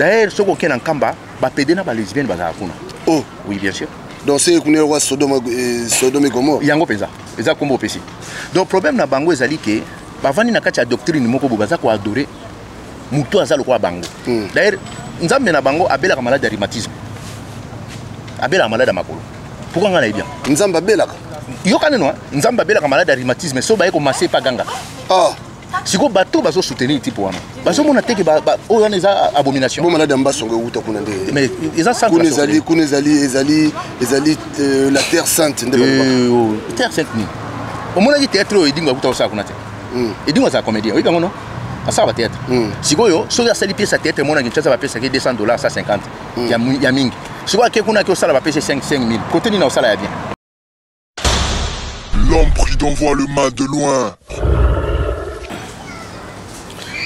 D'ailleurs, ce qu'on a en Kamba, va péder na ba lesbienne bazala kuna. Oh, oui bien sûr. Donc c'est qu'on est roi Sodome et Gomorrhe. Yango peza. Eza kombo pesi. Donc problème na bango ezali ke ba vandi na kati ya doctrine moko bo baza ko adorer muto azalo ko bango. D'ailleurs, nzambe na bango abela ka malade de rhumatisme. Abela malade makolo. Pourquoi ngana bien? Nzamba abela ka. Yo kaneno, nzamba abela ka malade de rhumatisme so ba ko masser pa ganga. Ah. Si vous bateau bazo soutenir type wana. Bazo mona teke ba o yana eza abomination. Bon malade mbasongo uta kuna nde. Mais eza ça ezali la terre sainte nde ba. Terre sainte ni. O mona ki théâtre edinga uta osa kuna te. Edinga za comédien. Oui bango non. Ça va théâtre. Si goyo so ya sali pièce à théâtre mona ki tsa ba pesa ke $200 150. Ya mingi. Si goyo ke kuna ke osala ba pesa 5000. Côté ni na osala ya bien. L'homme prudent voit le mal de loin.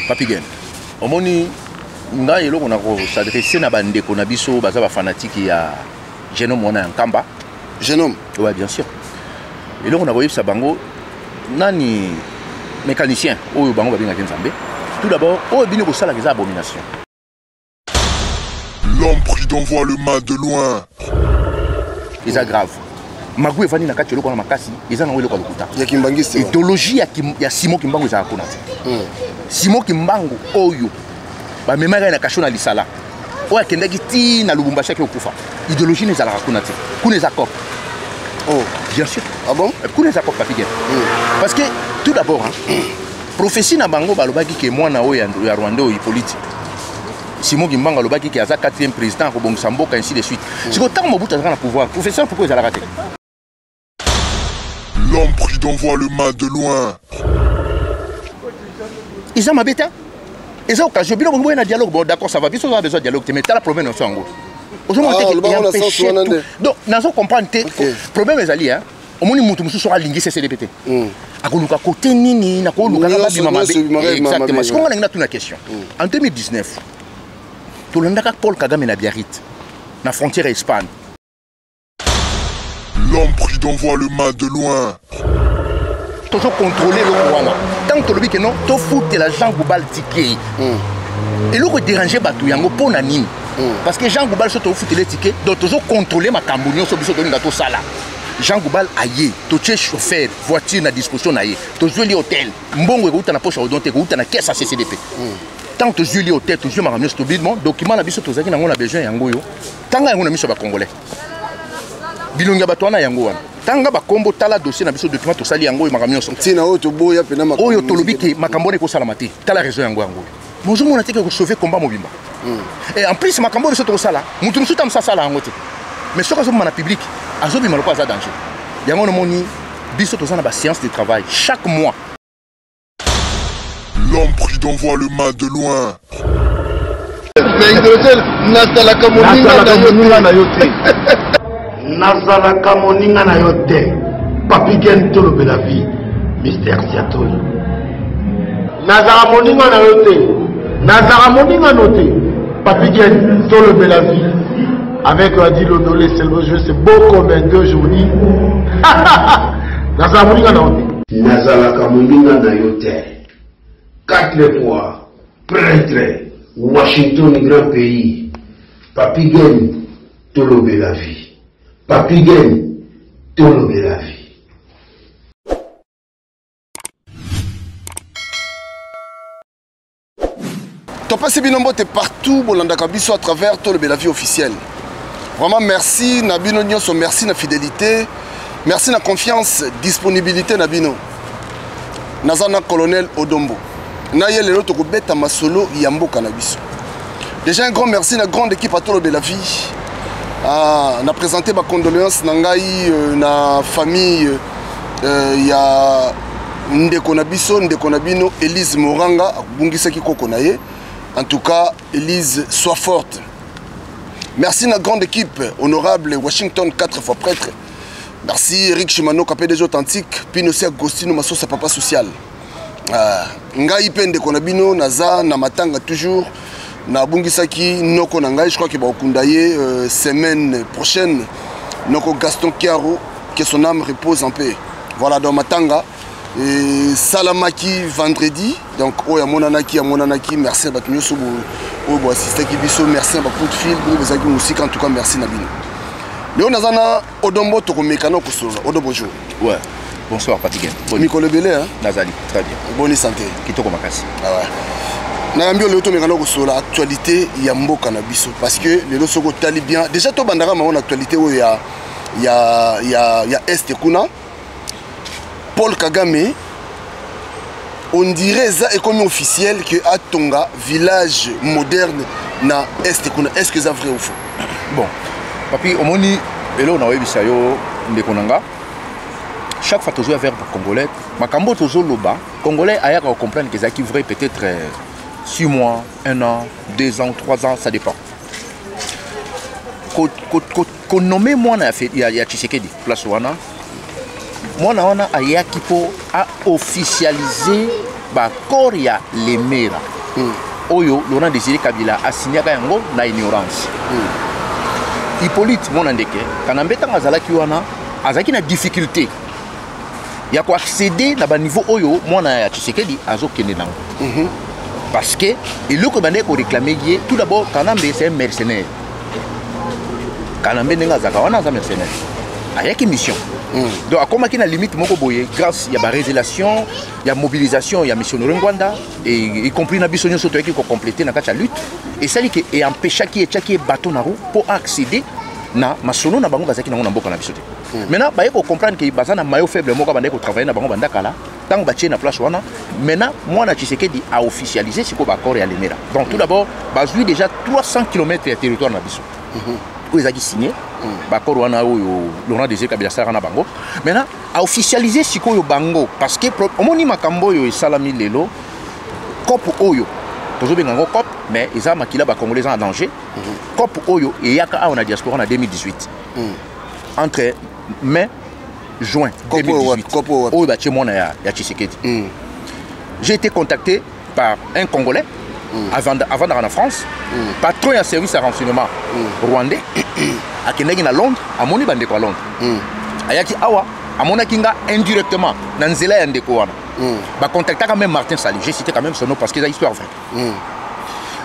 Papi Gen, au moni, nga yelo qu'on a s'adresser na bande qu'on a biso baza ba fanatique ya Genome mona en Kamba. Genome. Ouais, bien sûr. Et là on a voyé ça bango nani mécanicien oyo bango ba binga Nzambe. Tout d'abord, oyo bino ko sala des abominations. L'homme prudent voit le mal de loin. C'est grave. Magou evani na kati lokona makasi, eza na wele kwa lokuta. Ya Kimbangiste. Idéologie ya Simon Kimbangu eza kuna. Simon Kimbangu oyo ba memaka na kashona lisala oyo akendaki ti na Lubumbashi yake okufa idéologie ne zalaka kuna te kuna eza cop. Oh bien sûr. Ah bon? Kuna eza cop Papi Gen. Parce que tout d'abord prophétie na bango balobaki ke mwana oyo ya Rwanda oyo Hippolyte Simon Kimbangu alobaki ke aza 4e président ko bongisa mboka ainsi de suite. Siko tant Mobutu azaka na pouvoir professeur pourquoi ezalaka te? L'homme prudent voit le mal de loin. Ils ont ma bêta. Ils ont occasion. Bien, on a un dialogue. Bon, d'accord, ça va. Bien sûr, on a besoin de dialogue. Mais tu as le problème dans en gros. Aujourd'hui, donc, nous comprendre le problème est allé. Au moins, nous sera lingué CCDPT. À Goluka côté nini, na Goluka exactement. Ce qu'on a une autre question. En 2019, tout le monde Paul Kagame na Biarritz, na frontière Espagne. L'homme prudent voit le mal de loin. Toujours contrôler le Rwanda. Tant que le que non, tu fous la Jean Goubal ticket. Et le déranger Batou Yango pour Nanine. Parce que Jean Goubal se trouve foutre les tickets, donc toujours contrôler ma cambouillon sur le gâteau sala. Jean Goubal aïe, tu es chauffeur, voiture na disposition aïe, tu es l'hôtel, mbongo est na poche à odonte, tu na caisse à CCDP. Tant que tu es l'hôtel, tu es ma ramener stupidement, document la biso tu as besoin yango yo. Tant que on a mis sur le Congolais. Bilonga batwana yango wana. Tanga ba kombo tala dossier na biso document to sali yango makamyo so. Tina oyo to boya pena makambo. Oyo to lobiki makambo ne ko sala mati. Tala raison yango yango. Bonjour mon atike ko sauver combat mobimba. Et en plus makambo ne so to sala. Mutu musu tam sala yango te. Mais ce que zo mana public, azo bi maloko za danger. Yango no moni biso to sana ba séance de travail chaque mois. L'homme prudent voit le mal de loin. Mais hydrogène nasalaka moninga na yote. Nazalaka moninga na yote. Papi Gen tolobe la vie. Mystère Siatoli. Nazara moninga na yote. Nazara moninga noté. Papi Gen tolobe la vie. Avec Adi Lodolé, c'est le jeu, c'est beau comme un deux journées. Nazara moninga na yote. Nazalaka moninga na yote. 4 fois prêtre. Washington, grand pays. Papi Gen tolobe la vie. Papi Gen, tolobe la vie. Topasi Binombo t'es partout, Bolanda Kabiso à travers tolobe la vie officielle. Vraiment merci, Nabino Nyonso, merci na fidélité, merci na confiance, disponibilité Nabino. Nazana colonel Odombo. Naye lelo toko beta masolo yambo Kanabiso. Déjà un grand merci na grande équipe à tolobe la vie. On a présenté ma condoléance na famille ya Ndeko Nabiso, Ndeko Nabino, Elise Moranga, Bungisaki Kokonaye. En tout cas, Elise, sois forte. Merci na grande équipe, honorable Washington, 4 fois prêtre. Merci Eric Chimano, capé des authentiques, Pinocia Agostino, Massosa Papa Social. Ngai pe Ndeko Nabino, Naza, Namatanga toujours. Na bungisaki noko nangai, je crois qu'il va okundaye semaine prochaine. Noko Gaston Kiaro, que son âme repose en paix. Voilà dans Matanga. et salamaki vendredi donc oya monanaki merci à batunyo so bo assisté ki biso merci à ba coup de fil bo bezaki musique en tout cas merci na bino Léo nazana odombo to komekana ko sola odo bonjour ouais bonsoir Patigen Mikolo Belé hein Nazali très bien bonne santé kitoko makasi ah ouais na ambio Léo to mekana ko sola actualité ya mboka na biso parce que Léo soko tali bien déjà to bandaka ma actualité o ya Est kuna Paul Kagame, on dirait ça est comme officiel que Atonga, village moderne na Est. Est-ce que c'est vrai ou faux? Bon, papi, au moni, et là on a eu bisayo ndekonanga. Chaque fois toujours vers congolais, ma cambo toujours loba, congolais aya qu'on comprenne que ça qui vrai peut-être 6 mois, 1 an, 2 ans, 3 ans, ça dépend. Qu'on nomme moi na fait il y a Tshisekedi place wana. Moi, je suis officialisé par Korea Lemera. Oyo, Laurent Désiré Kabila a signé na ignorance. Hippolyte, mon andeke, quand on a une difficulté, il y a accéder à un niveau Oyo, moi, je Tshisekedi, parce que, et le que je réclamer, tout d'abord, Kanambe, c'est un mercenaire. Kanambe, c'est un mercenaire. Il y a une mission. Donc, comme il y a une limite, grâce à la révélation, il y a mobilisation, il y a mission de Rwanda, et y compris la mission qui a complété la lutte, et ça qui est empêché qui est bateau pour accéder à la mission de Rwanda. Maintenant, il faut comprendre que les maillot faible, ils travaillent dans Rwanda, tant que ils sont place, maintenant, moi, je sais qu'il a officialisé ce qu'on va accorder à l'Emera. Donc, tout d'abord, il y a déjà 300 km de territoire dans où ils ont signé, Laurent Désiré Kabila Sarana Bango. Maintenant, a officialisé ce qu'on Bango parce que au niveau Makambo et Salami Lelo, Cop Oyo, toujours bien en Cop, mais ils ont maquillé les Congolais en danger. Cop Oyo et Yaka on a diaspora en 2018. Entre mai, juin 2018. Oyo Baché Mona ya Tshisekedi. J'ai été contacté par un Congolais. Avant d'aller en France, patron et service à renseignement rwandais, à Kenegi à Londres, à Moni Bandeko à Londres. Ayaki Awa, à Monakinga indirectement, dans Nzela et Ndeko. Bah contacter quand même Martin Sali, j'ai cité quand même son nom parce que c'est une histoire vraie.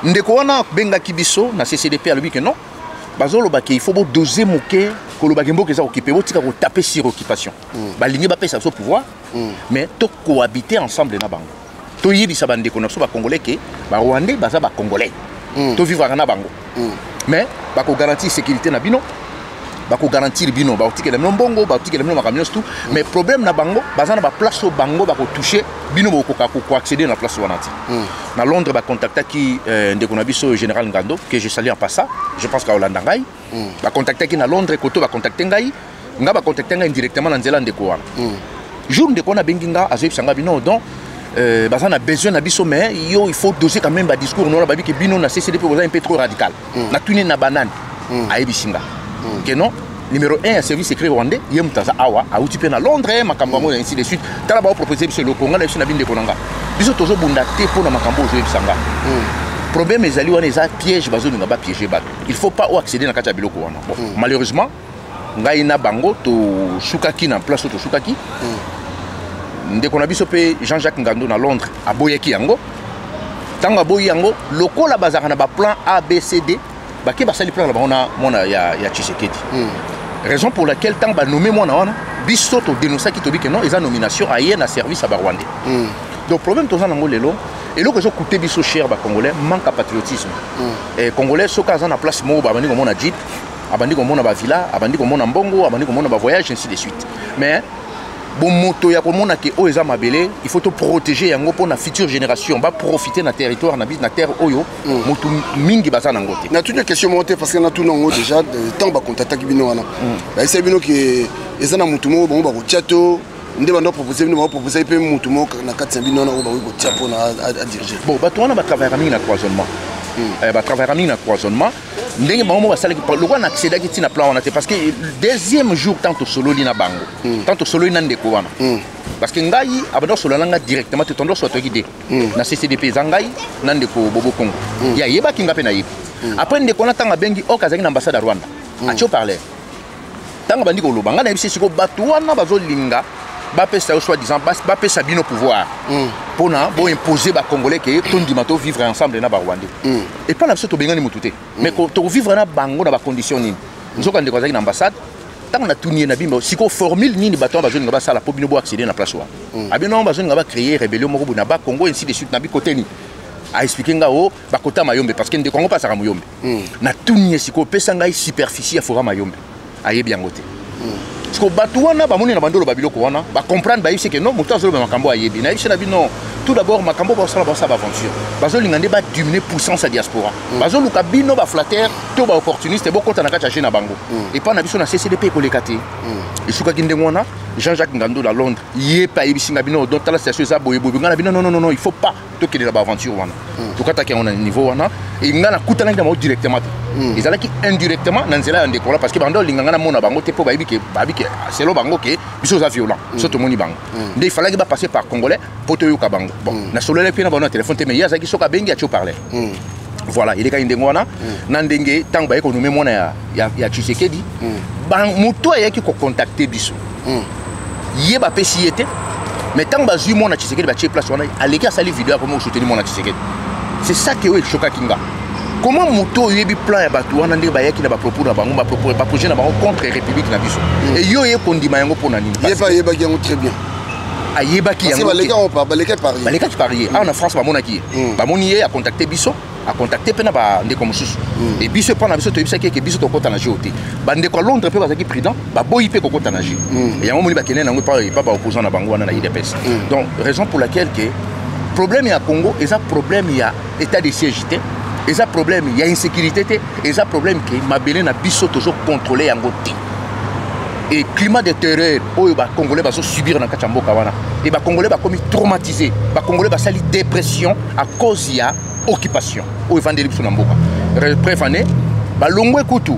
Ndeko na benga kibiso na CCDP à lui que non, bazolo ba il faut doser moquer que le bagimbo que ça occupé, vous tika taper sur occupation. Bah ligné ba pesa au pouvoir, mais to cohabiter ensemble na bango. To yibi sa bande ko na so ba congolais ke ba rwandais baza ba congolais to vivre na bango mais ba ko garantir sécurité na bino ba ko garantir bino ba otike le mbongo ba otike le makamio tout mais problème na bango baza na ba place au bango ba ko toucher bino ko accéder na place wanati na Londres ba contacter ki ndeko na biso général Ngando que je salue en passant je pense ka Hollande ngai ba contacter ki na Londres koto ba contacter ngai nga ba contacter ngai directement na nzela ndeko wana jour ndeko na benginga azoyib sanga bino donc on a besoin de biso mais il faut doser quand même un discours non babi que bino na CCDP un peu trop radical na tuni na banane a ebisinga que non numéro 1 un service secret rwandais yem taza awa a uti pe na Londres makambo ainsi de suite tala ba proposer biso le Congo na biso na binde konanga biso tozo bunda te pour na makambo zo ebisanga problème ezali wana eza piège bazo nga ba piéger bato il faut pas accéder na kati ya biloko wana malheureusement ngai na bango to sukaki na place to sukaki ndeko na biso pe Jean-Jacques Ngando na Londres aboyaki yango tanga boyi yango lokola bazaka na ba plan A B C D ba ke ba sali plan la ba mona ya Tshisekedi raison pour laquelle tant ba nommer mona wana biso to dénoncer ki to bi que non eza nomination aye na service à ba rwandais donc problème to za nango lelo et lo que zo coûter biso cher ba congolais manque de patriotisme et congolais soka za na place mo ba bandi ko mona jeep abandi ko mona ba villa abandi ko mona mbongo abandi ko mona ba voyage ainsi de suite mais bon moto ya komona ke o eza mabele il faut te protéger yango pour la future génération ba profiter na territoire na terre oyo moto mingi baza nango te na toute question monter parce que na tout nango déjà tant ba contacter bino wana ba esa bino ke eza na moto mo ba ko tiato nde ba ndo proposer bino ba proposer pe moto mo na katsa bino na ba ko tia pour à diriger bon ba to wana ba travailler mingi na cloisonnement ba travailler mingi na cloisonnement ndenge bango ba sala ki le roi na accéder ki na plan wana te parce que deuxième jour tanto solo li na bango tanto solo ina ndeko wana parce que ngai abado solo langa directement te tondo so to ki de na CCDP zangai na ndeko bobo Congo ya yeba ki ngape na yibi après ndeko na tanga bengi o kazaki na ambassade ya Rwanda a cho parler tanga bandi ko lobanga na yebisi ko bato wana bazo linga bapesa yo soi-disant bapesa bino pouvoir mpona boimposer bacongolais ke tondima tovivre ensemble na barwandais et pas na biso tobengani motu te mais tovivre na bango na bacondition nini nzoka ndeko azalaki na ambassade ntango natuni ye na bino sikoyo formule nini bato wana bazolinga basala mpo bino boaccéder na place wana abino wana bazolinga bacréer rébellion moko boye na bacongo ainsi de suite na bikote nini aexplike nga o bakota mayombe parce que ndeko yango pasaka moyombe natuni ye sikoyo opesa ngai superficie ya fora mayombe ayebi yango te sikoyo bato wana bamoni na bandolo babiloko wana bacomprendre bayebi seke non moto azoloba makambo ayebi nayebi se na bino tout d'abord makambo basala baaventure bazolinga nde badimine puissance ya diaspora bazoluka bino baflatere to baopportuniste bokota na kati ya je na bango epa na biso na ccdp ekoleka te esukaki ndenge wana Jean-Jacques Ngando à Londres ye pa yebisinga bino donc tala station eza boyeboye nga na bino non il faut pas tokendela baaventure wana tokataki yango na niveau wana e nga nakutanaki na bango directement te ezalaki indirectement na nzela ya ndeko wana parce que bando olinganga na mona bango te mpo bayebi ke selo bango ke biso oza violent so tomoni bango nde ifalaki bapasser par congolais mpo toyoka bango bon nasololaki mpe na bango na telefone te mais ye azalaki soki abengi atio parler voilà elekaki ndenge wana na ndenge ntango baye konome mwana ya Tshisekedi moto ayaki kocontacte biso ye bapesi ye te mais ntango bazwi mwana Tshisekedi batie place wana aleki asali video akomi osoutenir mwana Tshisekedi c'est ça ke oyo eshokaki nga comment moto oyebi plan ya bato wana ndenge bayaki na bapropos na bango baprojet na bango contre république na biso e yo ye kondima yango mpo na nini ayebaki yango très bien ayebaki yango balekaki parier awa na France bamonaki ye bamoni ye acontacte biso acontacte mpe na bandeko mosusu e biso mpo na biso toyebisaki eke biso tokɔta na jeu te bandeko ya Londres mpe bazalaki prudent baboyi mpe kokɔta na jeu yango moni bakende nango epa baopposant na bango wana na UDPS donc raison pour laquelle ke problème ya Congo eza problème ya état de siège te eza problème ya insécurité te eza problème ke mabele na biso tozocontrôle yango te et climat de terreur oyo bacongolais bazosubir na kati ya mboka wana e bacongolais bakomi traumatisé bacongolais basali dépression à cause ya occupation oyo evandeli biso na mboka bref ane balongwe kutu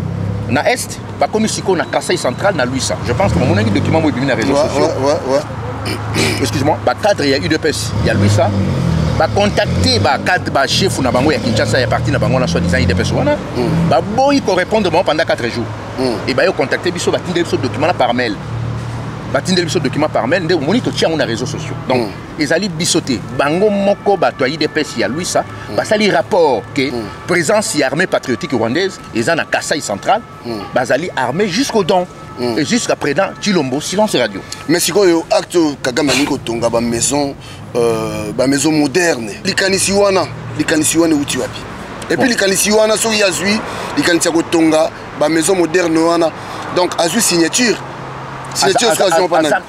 na est bakomi sikoyo na Kasai central na Luisa je pense que bamonaki document mo ebimi na réseaux sociaux excuse-moi bacadre ya UDPS ya Luisa bacontacte bachef na bango ya Kinshasa ya parti na bango na soi-disant UDPS wana baboyi korépondre bango pendant 4 jours et bayo contacte biso batindeli biso document na par mail nde omoni totia yango na réseaux sociaux donc ezali biso te bango moko bato ya UDPS ya Luisa basali rapport ke présence ya armée patriotique rwandaise eza na Kasai central bazali armée jusqu'au don et jusqu'à présent Chilombo silence radio mais sikoyo acte Kagame alingi kotonga maison moderne likanisi wana uti wapi et puis likanisi wana soki yazwi likanisi ya kotonga maison moderne wana donc azwi signature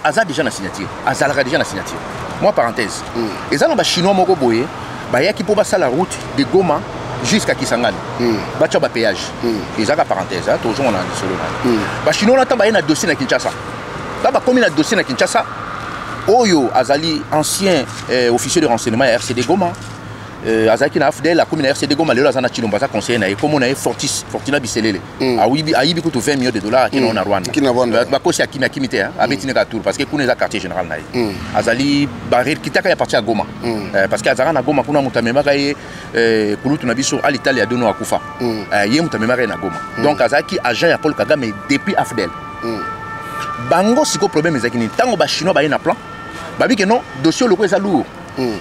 aza déjà na signature azalaka déjà na signature moi parenthèse eza na bachinois moko boye bayaki mpo basala route de Goma jusqu'à Kisangani batia bapéage ezaka parenthèse tozonga na lisolo na bachinois wana ntango baye na dossier na Kinshasa ntango bakomi na dossier na Kinshasa oyo azali ancien officier de renseignement ya RCD Goma azalaki na AFDEL akomi na RCD Goma lelo aza na Chilombo aza conseiller na ye kombo na ye Fortina Biselele ayibi kutu 20 millions de dollars akina na Rwanda bakosi akimi te abetinaka tour parce que kuna eza quartier général na ye azali barekitaka ya parti ya Goma parce que azalaka na Goma kuna moto amemaka ye kulutu na biso alitali ya dono akufa ye moto amemaka ye na Goma donc azalaki agent ya Paul Kagame depuis AFDEL bango siko problème ezalaki nini ntango bachinois baye na plan babike non dossier loko eza lourd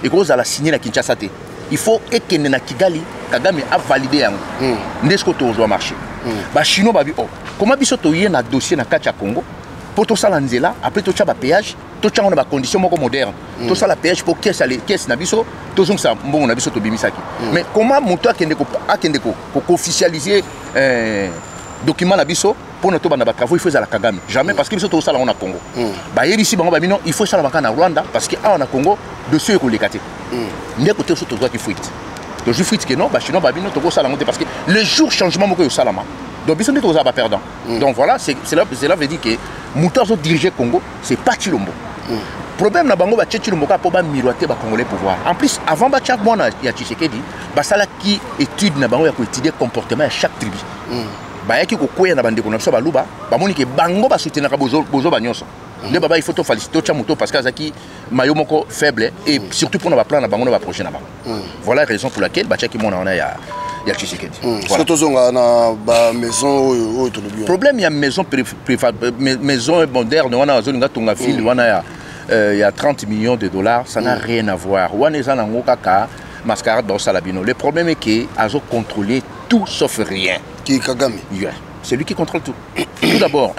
ekozala signé na Kinshasa te il faut ekende na Kigali Kagame a validé yango ndesiko tozwa marché bachinois babi comment biso toye na dossier na kati ya Congo po tosala nzela après totia bapéage totia na bacondition moko moderne tosala péage po caisse na biso tozongisa mbongo na biso tobimisaki mais comment moto akende ko-officialiser document na biso pour notre bande travaux il faut la Kagame jamais parce que biso tosala on a Congo bayebisi bango babino il faut sala makana na Rwanda parce que awa na Congo dossier ko lekate ndé côté so tozwa ki fuite tozu fuite que non bachinois babino toko sala monter parce que le jour changement moko yo salama donc biso ndé toza ba perdant donc voilà cela veut dire que moto zo diriger Congo c'est pas Chilombo problème na bango ba Chilombo ka po ba miroiter ba congolais pouvoir en plus avant ba tchak mona ya Tshisekedi basala ki étude na bango ya ko étudier comportement à chaque tribu bayaki kokwea na bandeko na biso baluba bamoni ke bango basoutenaka bozo banyonso nde baba il faut to féliciter tia moto parce que azaki mayo moko faible et surtout pour na plan na bango na projet na bango voilà la raison pour laquelle batiaki mona wana ya Tshisekedi voilà tozonga na ba maison oyo to lobi problème ya maison moderne wana azolinga tonga ville wana il y a 30 millions de dollars, ça n'a rien à voir. Mascarade dans Salabino. Le problème est qu'il a contrôlé tout sauf rien. Qui est Kagame? Yeah. C'est lui qui contrôle tout. Tout d'abord,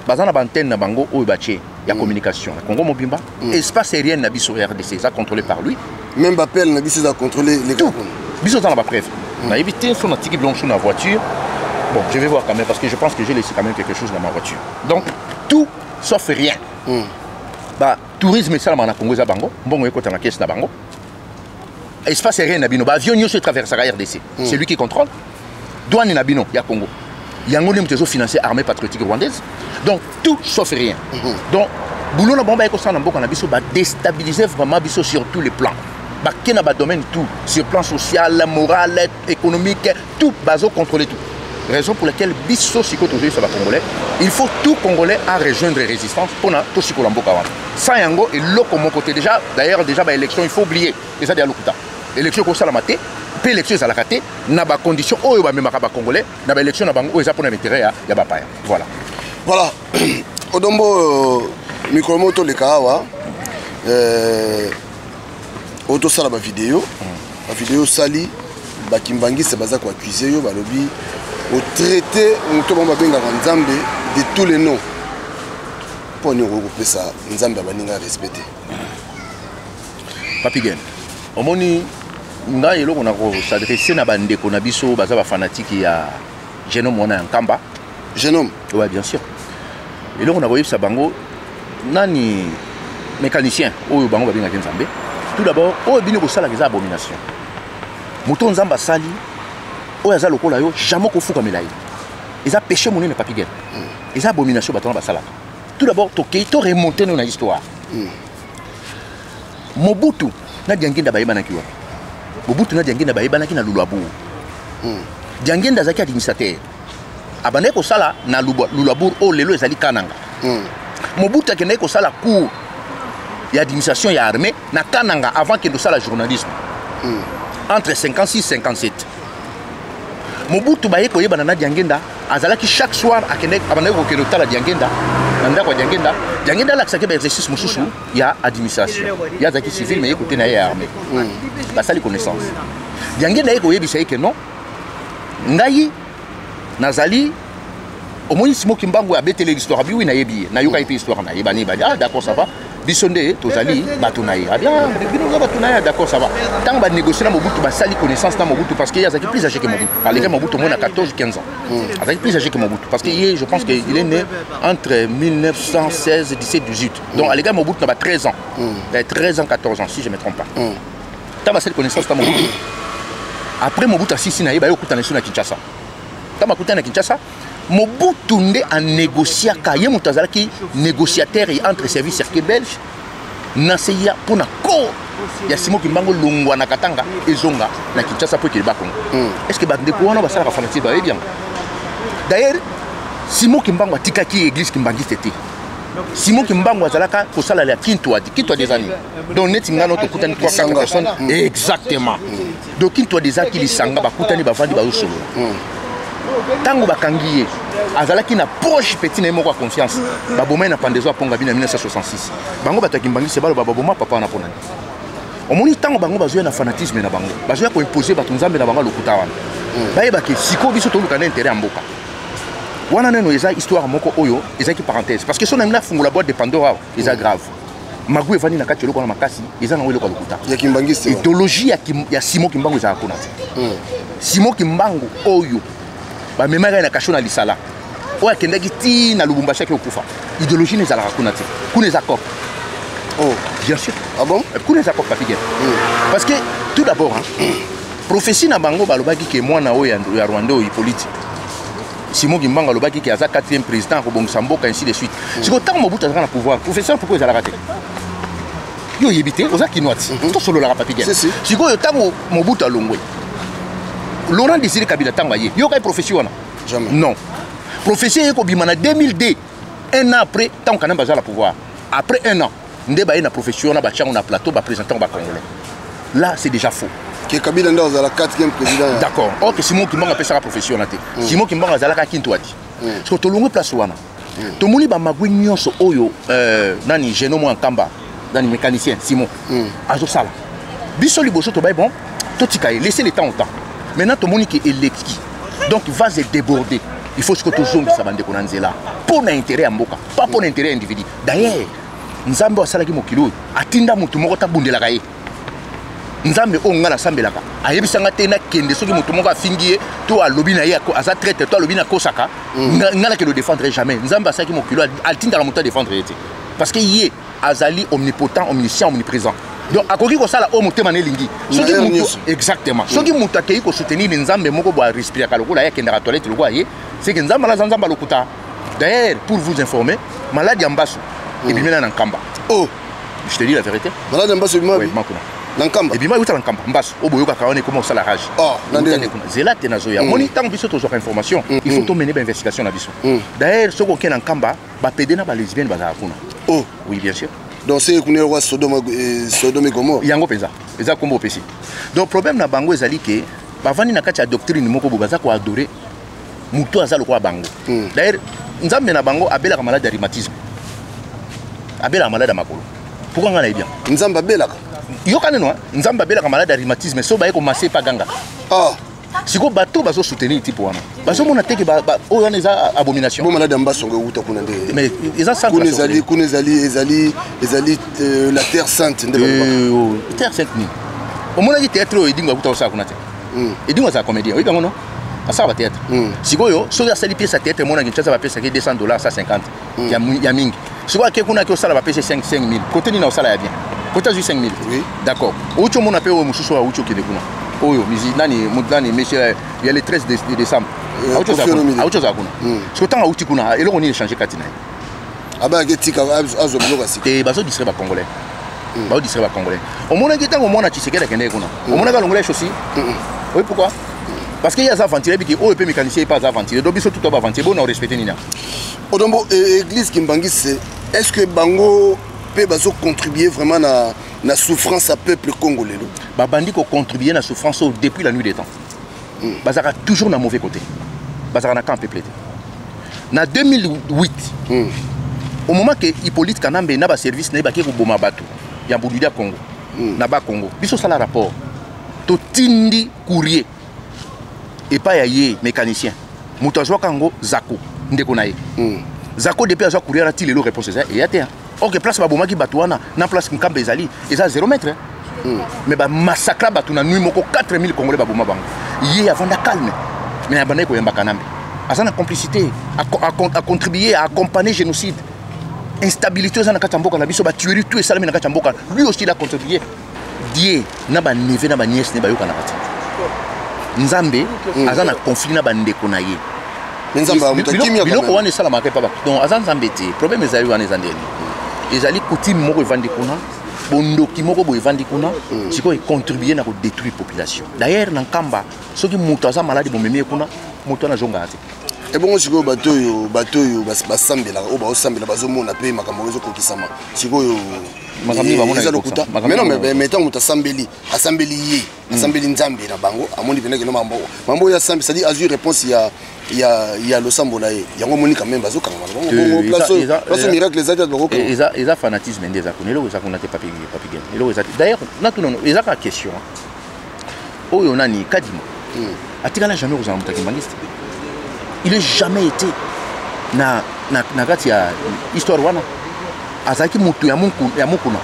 bazana bantenne na bango o baché, il y a communication. Congo Mobimba, espace aérien na biso RDC, ça contrôlé par lui. Même Bapel na biso ça contrôlé les tout. Biso dans la preuve. On a évité son article blanc sur la voiture. Bon, je vais voir quand même parce que je pense que j'ai laissé quand même quelque chose dans ma voiture. Donc tout sauf rien. Bah tourisme ça na Congo za bango, bongo ekota na caisse na bango. Espace aérien Nabino, avion se traverse la RDC. C'est lui qui contrôle. Douane Nabino, il y a Congo. Il y a un monde financé armée patriotique rwandaise. Donc tout sauf rien. Donc, boulot na bomba ekosa na mboka na biso ba déstabiliser vraiment biso sur tous les plans. Ba kena ba domaine tout, sur le plan social, moral, économique, tout bazo contrôler tout. Raison pour laquelle biso siko toujours ça va congolais. Il faut tout congolais à rejoindre résistance pour na tout siko la mboka wana. Ça yango et loko mon côté déjà. D'ailleurs déjà ba élection il faut oublier. Et ça dia lokuta. Élection ko sala maté, puis élection ça la raté, na ba condition oyo ba memaka ba congolais, na ba élection na bango oyo za pour na intérêt ya ba paya. Voilà. Voilà. Odombo micromoto le kawa auto sala ba vidéo. La vidéo sali ba kimbangi se baza ko accuser yo ba lobi au traité moto ba benga nzambe de tous les noms. Pour nous regrouper ça, nzambe ba ninga respecter. Papigen. Omoni nga yelo kona ko s'adresser na bande ko na biso baza ba fanatique ya Genome mona Nkamba. Genome. Ouais, bien sûr. Et là on a voyé ça bango nani mécanicien oyo bango ba benga nzambe. Tout d'abord, oyo bino ko sala les abominations. Muto nzamba sali oyo aza lokola yo jamais ko fuka melayi. Ils a péché monene Papigen. Ils a abomination batona ba sala. Tout d'abord to keito remonter dans l'histoire. Mobutu na Diangenda bayebana kiwa. Mobutu na Diangenda bayebana ki na Luluabu. Diangenda zaki administrateur. Abane ko sala na Luluabu o lelo ezali Kananga. Mobutu akende ko sala cours ya administration ya armée na Kananga avant que nous sala journalisme. Entre 56 et 57. Mobutu baye ko yebana na Diangenda azalaki chaque soir akende abane ko keno tala Diangenda. Nanda kwa Diangenda, Diangenda la kisake ba exercice mususu ya administration. Ya zaki civil mais écoutez na ya armée. Ba sali connaissance. Diangenda eko yebisa ke non. Ngai nazali au moins Simon Kimbangu a bété l'histoire bi oui na yebi na yoka épée histoire na yebani ba ah d'accord ça va. Bisonde tozali batunaye. Ah bien, bino batunaye d'accord ça va. Tant ba négocier na Mobutu ba sali connaissance na Mobutu parce qu'il y a zaki plus âgé que Mobutu. Allez Mobutu moi na 14 15 ans. Avec plus âgé que Mobutu parce que je pense qu'il est né entre 1916 17 18. Donc les gars Mobutu na 13 ans. 13 ans 14 ans si je ne me trompe pas. Tant ba sali connaissance na Mobutu. Après Mobutu asisi na yeba yo kutana na Kinshasa. Tant ba kutana na Kinshasa Mobutu nde a négocié kaye mutazalaki négociateur entre services secrets belges naseya pour na ko ya Simon Kimbangu longwa na Katanga ezonga na Kinshasa pour qu'il ba Congo. Est-ce que ba ndeko wana ba sala fanatique ba bien? D'ailleurs Simon Kimbangu atikaki église kimbangiste te. Simon Kimbangu azalaka ko sala la Kintwadi des années. Donc net ngano to kutani 300 personnes exactement. Donc Kintwadi des qui lisanga ba kutani ba vandi ba usolo. Tango bakangiye azalaki na proche petit na moko confiance baboma na pandezo aponga bina 1966 bango batakimbangi se balo baboma papa na ponani omoni tango bango bazoya na fanatisme na bango bazoya ko imposer batu nzambe na bango lokuta wana bayeba ke siko biso to lukana intérêt mboka wana neno eza histoire moko oyo ezaki parenthèse parce que son amina fungula boîte de Pandora eza grave magu evani na kati loko na makasi eza na wele ko lokuta ya kimbangiste idéologie ya Simon Kimbangu eza akona Simon Kimbangu oyo ba memara na kashona lisala oya kendaki ti na Lubumbashi ke okufa idéologie ne zala rakona ti kuna za cop oh bien sûr ah bon kuna za cop Papigen parce que tout d'abord prophétie na bango balobaki ke mwana oya ya Rwanda oyi politique Simon Kimbangu alobaki ke aza 4e président ko bongisa mboka ainsi de suite siko tant Mobutu azaka na pouvoir professeur pourquoi ezala raté yo yebité oza kinwati to solo la Papigen siko yo tango Mobutu alongwe Laurent Désiré Kabila Tangaye, il y a une prophétie. Jamais. Non. Prophétie est en 2002, un an après, tant qu'on a besoin de pouvoir. Après un an, on a une prophétie, on a un plateau, on a présenté un Congolais. Là, c'est déjà faux. Que Kabila est la 4e président. D'accord. Or que Simon Kimbangu appelle ça la prophétie. Simon Kimbangu est la 5e. Parce que tout le monde place là. tomoni bamagwi nyonso oyo nani geno mo nkamba nani mécanicien Simon azosala biso liboso tobaye bon totika ye laisser le temps au temps maintenant tomoni ki eleki donc il va se déborder il faut que tozongisa bandeko na nzela pour na intérêt ya mboka pas pour l'intérêt individu d'ailleurs nzambe asalaki mokili oyo atinda mutu moko tabundelaka ye nzambe oyo nga nasambelaka ayebisanga te nakende soki moto moko afingi ye to alobi na ye aza traite to alobi na kosaka nga nake le défendre jamais nzambe asalaki mokili atindaka moto adéfendre ye te parce que ye azali omnipotent omniscient omniprésent donc akoki kosala oyo motema na elingi soki moto exactement soki moto akei kosoutenir nzambe moko bo arespiraka lokola ye akendaka toilette lokola ye c'est que nzambe alaza nzambe alokuta d'ailleurs pour vous informer malade ya mbaso ebimena na nkamba oh je te dis la vérité malade ya mbaso ebimena Nankamba. Et bien, il y a un camp. Mbasso, au bout de comment ça la rage. Oh, Zélat et Nazoya. Mon temps, il faut toujours information. Il faut mener une investigation à Bissou. D'ailleurs, ce qu'on a en Kamba, va péder dans les lesbiennes, oh, oui, bien sûr. Donc, c'est qu'on est roi Sodome et Gomorrhe. Il y a un peu ça. Il y a un peu ça. Donc, le problème dans Bango, c'est que, avant de faire la doctrine, il faut adorer. Moutou Azal ou Bango. D'ailleurs, nous avons un Bango, Abel a malade de rhumatisme. Abel a malade de Makolo. Pourquoi on a bien? Nous avons Abel. Yokane no nzamba bela ka malade de rhumatisme so baye ko masser pa ganga ah siko bato bazo soutenir type wana bazo mona teke ba o wana za abomination bo malade mbaso ngo uta kuna nde mais ils ont ezali la terre sainte nde terre sainte ni o mona ki théâtre edinga uta osa kuna te edinga za comédien oui bango no asa ba théâtre siko yo so ya sali pièce à théâtre mona kinchaza ba pesa ki $200 150 ya mingi siko akekuna ki osala ba pesa 5000 côté ni na osala ya bien Côté du 5 000. Oui. D'accord. Où tu m'as appelé au Moussou à Oucho qui est venu. Oh, il y a le 13 décembre. Autre chose à Kuna. Ce que tu as outil Kuna, et là on y a changé Katina. Ah bah, qu'est-ce que tu as et Bazo distribué Congolais. Bazo distribué Congolais. Au moins, il y a un moment à Tshisekedi qui est Kuna. Au moins, il y a un Congolais aussi. Oui, pourquoi? Parce qu'il y a des aventuriers qui ont été mécaniciens et pas aventuriers. Donc, ils sont tout à aventuriers. Bon, on respecte Nina. Odombo, l'église Kimbangui, est-ce que Bango peut contribuer vraiment à la souffrance à peuple congolais? Bandi ko contribuer à la souffrance depuis la nuit des temps. Bazara toujours dans mauvais côté. Bazara na camp peuplé. Na 2008, au moment que Hippolyte Kanambe n'a pas service n'a pas que boma bato. Ya Boududia Congo. Na ba Congo. Biso sala rapport. To tindi courrier. Et pas yé mécanicien. Muto azwa Kango Zako ndeko na ye. Zako depuis azwa courrier na ti lelo réponse ça et ya te. Ok, place baboma qui batouana, na place Nkambe ezali, eza 0 mètre. Mais ba massacre batuna nuit moko 4000 Congolais baboma bango. Yé avant da calme. Mais abandé ko yamba Kanambe. Azana complicité à contribuer à accompagner génocide. Instabilité za na katamboka na biso ba tuerie tout et salami na katamboka. Lui aussi il a contribué. Die na ba neve na ba nièce ne ba yoka na kati. Nzambe azana conflit na ba ndeko na ye. Nzamba mutakimia kwa biloko wana sala makepa ba. Donc azana Nzambe te. Problème ezali wana ezandeli. Ezali coutume moko evandi kuna bondoki moko bo evandi kuna siko contribuer na ko détruire population. D'ailleurs na Nkamba soki muto aza malade bo memie kuna muto na zonga ate. Et bon siko bato yo basambela o ba osambela bazomona pe makambo ezo kokisama. Siko yo makambo ba mona lokuta. Mais non mais tant muto asambeli Nzambe na bango amoni pena kino mambo ya sambi c'est-à-dire azur réponse il y a le sambola yango moni quand même bazo kanga place miracle les aide bako eza fanatisme ndeza kunelo eza kunate papi elo eza d'ailleurs na tout non eza ka question oyo nani Kadima atikala jamais aux amutaki mangiste il est jamais été na kati ya histoire wana azaki mutu ya mukuna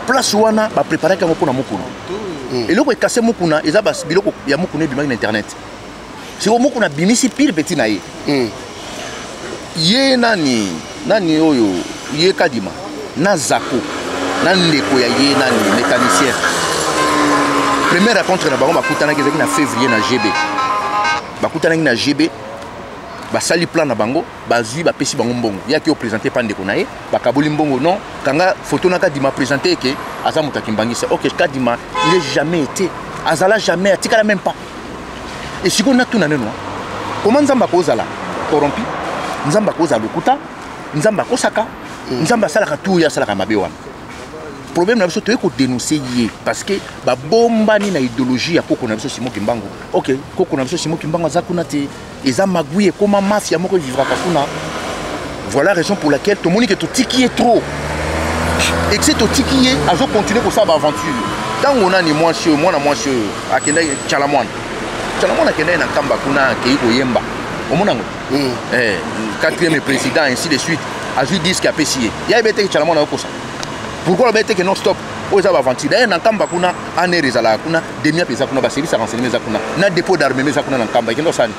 place wana ba préparer ka mukuna et loko ekase mukuna eza bas biloko ya mukuna bimaki na internet si au mukuna bimisi pile petit na ye ye nani oyo ye Kadima na Zako na ndeko ya ye nani mécanicien première rencontre na bango bakutana kezaki na février na GB bakutana na GB basali plan na bango bazui bapesi bango mbongo yaki présenter pa ndeko na ye bakaboli mbongo non kanga photo na Kadima présenter que aza mutaki mbangisa ok Kadima il est jamais été azala jamais atikala même pas et siko na tuna neno comment nzamba kozala corrompu nzamba kozala lokuta nzamba kosaka nzamba salaka tout ya salaka mabe wana problème na biso to ko dénoncer yé parce que ba bomba ni na idéologie ya koko na biso Simon Kimbangu ok koko na biso Simon Kimbangu za kuna te eza magui et comment mafia moko vivra ka kuna Voilà la raison pour laquelle tout le monde est tout tiki est trop. Et que c'est tout tiki est, à continuer pour ça l'aventure. Tant on a ni moi sur à Kenda Chalamwan. Chalamwan a Kenda na Kamba kuna Keiko Yemba. Au monde quatrième président ainsi de suite. A vu 10 qui a payé. Il y a bête que Chalamwan a fait ça. Pourquoi le bête que non stop? Aux aventure. D'ailleurs na Kamba kuna ané rezala kuna demia pesa kuna ba service renseignement kuna na dépôt d'armes mais ça kuna na Kamba kendo sani.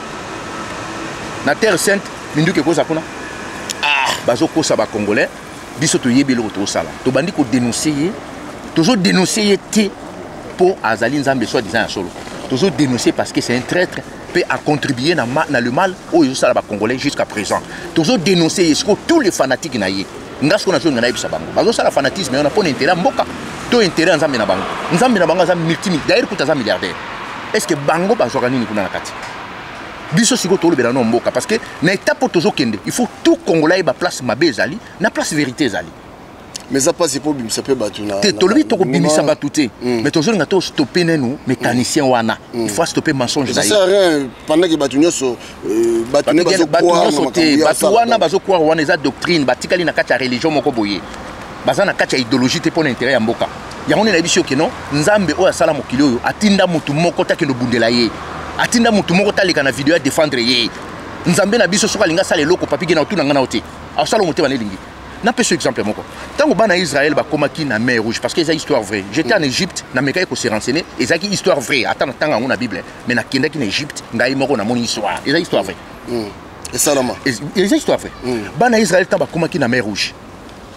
Na terre sainte minduke ko ça kuna. Bazo ko ça ba congolais. Biso to yebelo to sala to bandi ko dénoncer toujours dénoncer té pour azali nzambe soit disant solo toujours dénoncer parce que c'est un traître peut à contribuer dans le mal au sala ba congolais jusqu'à présent toujours dénoncer ce que tous les fanatiques na yé ngasko na zonga na yebisa bango bazo sala fanatisme on a pas intérêt mboka to intérêt nzambe na bango za multi d'ailleurs kuta za milliardaire est-ce que bango bazo kanini kuna na kati biso siko to lobela no mboka parce que na étape toujours kende il faut tout congolais ba place mabe zali na place vérité zali mais ça passe pour bimisa pe batuna to lobi to ko bimisa batuté mais toujours nga to stopper nenu mécanicien wana il faut stopper mensonge ça sert à rien pendant que batunyo so batuné batu wana bazo kwa wana eza doctrine batikali na kati ya religion moko boye baza na kati ya idéologie te pour l'intérêt ya mboka yango na biso ke non nzambe oyo asala mokili oyo atinda mutu moko takendo bundela ye atinda mutu moko taleka na video ya défendre ye nzambe na biso soka linga sala eloko papi gena otuna ngana ote asala motema nelingi na peso exemple moko tango bana Israël ba komaki na mer rouge parce que c'est histoire vraie j'étais en Égypte na meka ko se renseigner ezaki histoire vraie attends tanga ngona bible mais na kendaki na Égypte ngai moko na moni histoire ezaki histoire vraie et ça lama ezaki histoire vraie bana Israël tango ba komaki na mer rouge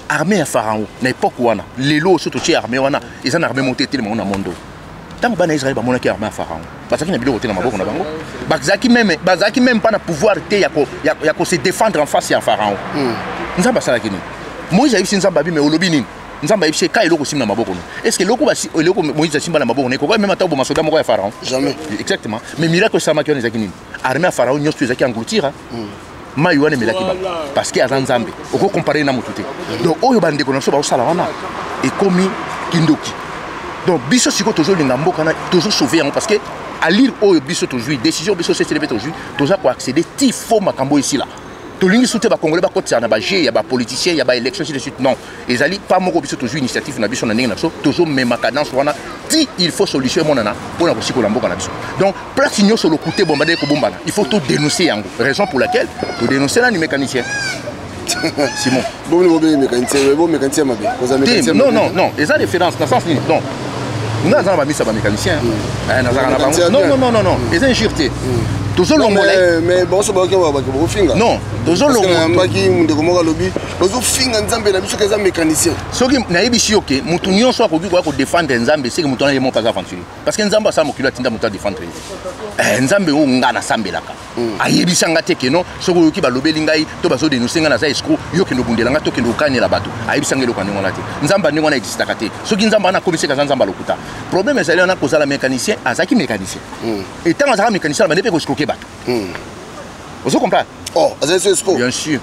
armée ya pharaon na époque wana lelo soto ci armée wana ezana armée montée tellement na mondo tant bana Israël ba monaki armée ya pharaon parce que na biloko te na maboko na bango bazaki même pas na pouvoir te ya ko se défendre en face ya pharaon nzamba sala kini Moïse a eu nzamba bi mais olobi nini nzamba a eu ka eloko simna maboko no est-ce que eloko Moïse a simba na maboko ne ko même ata bo masoda moko ya pharaon jamais exactement mais miracle sama ki on ezaki nini armée ya pharaon nyoso ezaki engloutir mai wana melaki ba parce que azan nzambe oko comparer na mututé donc oyo bande ko na so ba sala wana et komi kindoki donc biso siko toujours linga mboka na toujours sauver parce que à lire oyo biso toujours décision biso c'est célébrer toujours toujours ko accéder ti faux makambo ici là tolingi soute ba congolais ba kotisa na ba G ya ba politicien ya ba élection ci de suite non ezali pas moko biso toujours initiative na biso na ndenge na so toujours même cadence wana ti il faut solution monana pona ko sikola mboka na biso donc place nyoso le côté bombardé ko bombana il faut tout dénoncer yango raison pour laquelle to dénoncer là ni mécanicien Simon bon mécanicien mabe non eza référence dans sens ni non nous avons pas mis ça ba mécanicien non eza injurté toujours l'ongolais mais bon ça va finga non toujours l'ongolais baki ndeko moka lobi bozo finga nzambe na biso keza mécanicien soki na yebishi yoke mutu nyonso akoki ko défendre nzambe c'est que mutu na yemo pas aventurier parce que nzambe sa mokilo atinda mutu défendre nzambe o ngana sambelaka ayebisanga te ke non soko yoki balobeli ngai to bazo dénoncer ngana za escroc yoke ndo bundelanga to kendo kanela bato ayebisanga eloko ndingo na te nzambe ndingo na existaka te soki nzambe na komiseka nzambe lokuta problème ezali na kozala mécanicien azaki mécanicien et tant azaka mécanicien ba nepe ko escroquer bato vous comprenez oh azali escroc bien sûr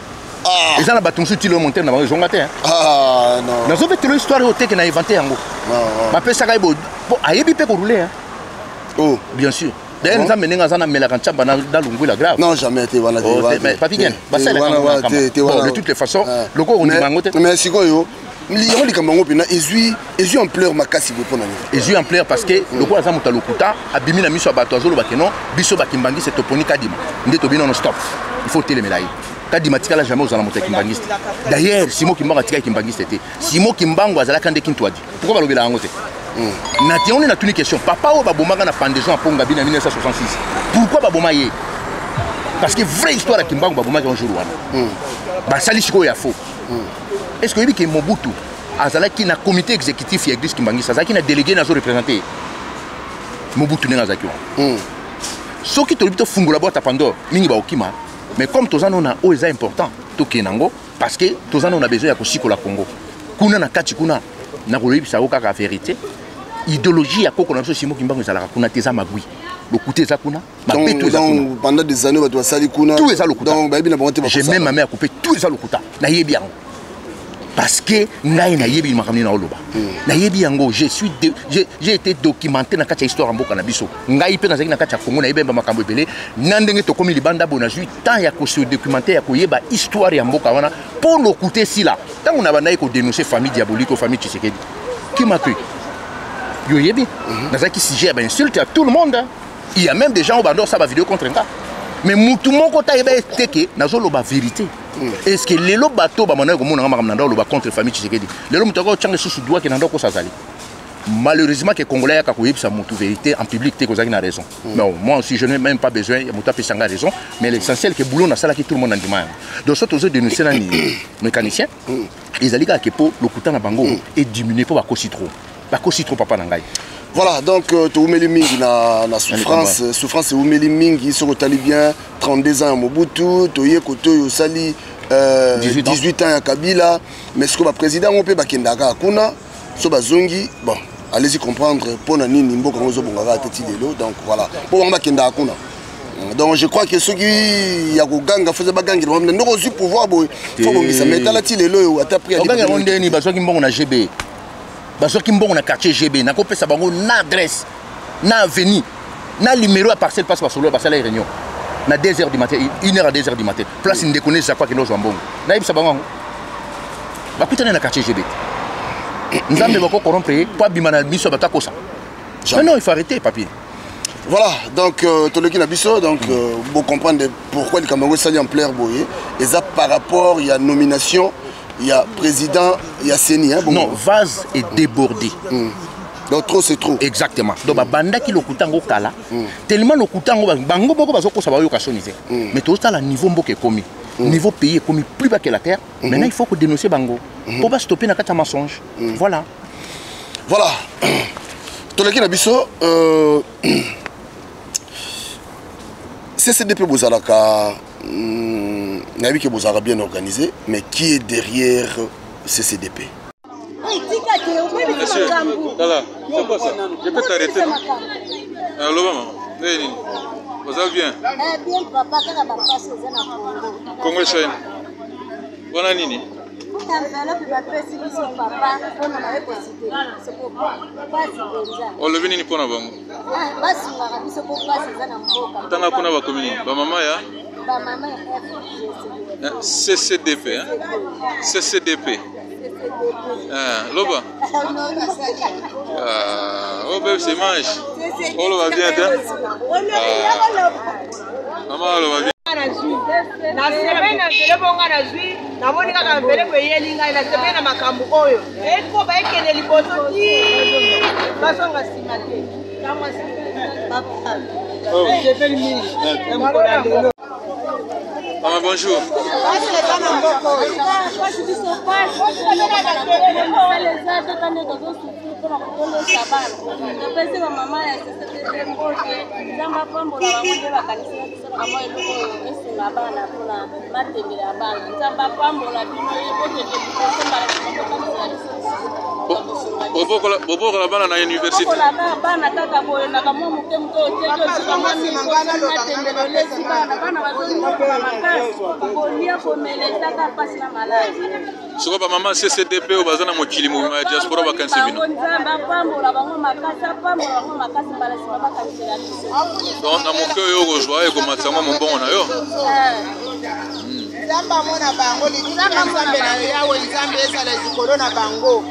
ils ont la bâton sur le montagne na ils ont gâté ah non na zo fait l'histoire au tek na inventé yango ba pesa kai bo ayebi pe ko rouler hein oh bien sûr d'ailleurs nous amener ngazana mela kan chamba dans l'ungula grave non jamais été voilà mais papi gen ba ça de toutes les façons le ko on dit mangote mais sikoyo liyo likambango pena ezui en pleurs makasi bo pona ni ezui en pleurs parce que le ko azamu ta lokuta abimi na miso abato azolo bakeno biso bakimbangi c'est toponika dima ndeto bino non stop il faut télémélaï kadima tikala jamais aux alamota kimbangiste d'ailleurs Simo Kimbango tika kimbangiste était Simo Kimbango azala kande kintwadi pourquoi balobela yango te na ti on est na tuni question papa o babomaka na pendaison a Ponga bina 1966 pourquoi baboma ye parce que vraie histoire à Kimbango babomaka un jour wana ba sali siko ya faux est-ce que yebiki Mobutu azala ki na comité exécutif ya église kimbangiste azala ki na délégué na zo représenter Mobutu nenga zaki wana soki tolibito fungula boîte à Pandore mingi ba okima. Mais comme tous on a oza important to kenango parce que tous on a besoin ya kosiko la Congo kuna na kati kuna na kolibisa oka ka vérité idéologie ya koko na biso Simo Kimbango ezalaka kuna teza magui lokuta eza kuna mapeto eza kuna pendant des années bato sali kuna tout eza lokuta donc ba bina bonte ba j'ai même ma mère coupé tout eza lokuta na yebi yango parce que ngai nayebi makamni na oloba nayebi yango j'ai été documenté na kati ya histoire mboka na biso ngai pe nazaki na kati ya Congo nayebi makambo ebele na ndenge to komi libanda bona jui temps ya ko se documenter ya koyeba histoire ya mboka wana pour l'occulter sila tango na banda ko dénoncer famille diabolique ou famille Tshisekedi qui m'a tué yo yebi nazaki sujet ba insulte à tout le monde il y a même des gens au bando ça va vidéo contre nga mais mutu moko ta yeba teke nazolo ba vérité est-ce que lelo bato ba mona ko mona ngama nanda lo ba contre famille Tshisekedi lelo mutako changa susu doit ke nanda ko sazali malheureusement que congolais ya ko yebisa mutu vérité en public te ko zaki na raison mais moi aussi je n'ai même pas besoin ya mutu pesanga raison mais l'essentiel que boulot na sala ki tout le monde andima donc ça tous dénoncer na ni mécanicien ils allaient ka kepo lokuta na bango et diminuer pour ba kosi trop papa na ngai. Voilà, donc tu as mingi na souffrance, souffrance c'est mingi, ils tali bien 32 ans à Mobutu, tu as koto sali 18 ans à Kabila, mais ce que le président on peut bakendaka kuna, so bazongi, bon, allez-y comprendre pour nani nimbo quand on bongara teti lelo, donc voilà, pour on bakendaka kuna. Donc je crois que ceux qui y a ganga faisait bagangi, on n'a pas pouvoir boy, faut bongisa mais talati lelo ata pris. On gagne on deni baso ki mbongo na GB. Parce que mbongo na quartier GB na kopesa bango na adresse na avenue na numéro à parcelle passe par solo basala réunion na 2h du matin 1h à 2h du matin place ne déconne ça quoi que nous mbongo na ibisa bango ba kutana na quartier GB nzambe bako corrompre pas bimana biso batako ça non il faut arrêter papier. Voilà, donc Toloki Nabiso, donc vous comprenez pourquoi le Cameroun s'allie en plaire boye et ça par rapport il y a nomination. Il y a président, il y a Séni. Hein, bon. Non, vase est débordé. Donc trop c'est trop. Exactement. Donc banda qui lokutango kala. Tellement lokutango bango boko bazoko ça va yo kasoniser. Mais tout ça là niveau mboke commis. Niveau pays est commis plus bas que la terre. Maintenant il faut que dénoncer bango. Pour pas stopper na kata mensonge. Voilà. Voilà. Toloki Nabiso CCDP Bozalaka Nabi que vous avez bien organisé, mais qui est derrière CCDP? Monsieur, là, c'est quoi ça? Je peux t'arrêter, non? L'Obama, vous allez bien? Bien, papa, quand on va passer dans Congo Chine. Bonne année. On le vient pour nous. Tanga kuna ba commune. Ba maman ya? Ba maman ya CCDP hein? CCDP. Loba. Oh bébé c'est mange. On le va bien maman on va bien. Na semaine na zele bonga na zui na moni kaka mbele ko yelinga na semaine na makambo oyo eko ba ekele liboso ti basonga simate kama papa je fais le mille Maman bonjour. Bobo la bana na université. Bana kaka boye na kama muke mto tejo kama mangana tembele lesi bana bana bazoni kolia komeleza ka pasi na maladi. Soko ba mama CCDP o bazana mokili mu ma diaspora ba kanse bino. Nzamba pambola bango makasa pambola bango makasa bala sima ba kansela biso. Donc na moke yo ko joie ko matsama mo bongo na yo. Nzamba mona bango litanga nzambe na yawe nzambe esala zikolo na bango.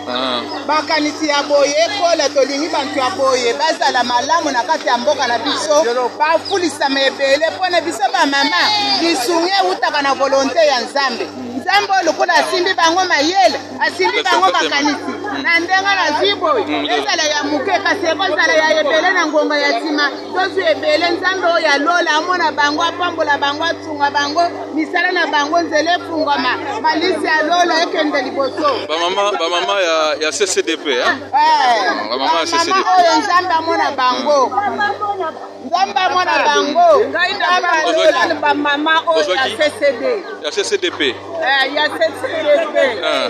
Bakanisi ya boye kola tolingi bantu ya boye bazala malamu na kati ya mboka na biso bafulisa mebele pona biso ba mama bisunge utaka na volonté ya nzambe. Nzambe lokola asimbi bango mayele asimbi bango makanisi na ndenga na zibo ezala ya muke kasi ekozala ya ebele na ngonga ya nsima tozu ebele nzambe oyo ya lola amona bango apambola bango atunga bango misala na bango nzela efungama malisi ya lola ekende liboso ba mama ya CCDP hein? Ba mama ya CCDP oyo nzambe amona bango nzambe amona bango ngai ba mama oyo ya CCD ya CCDP ya CCDP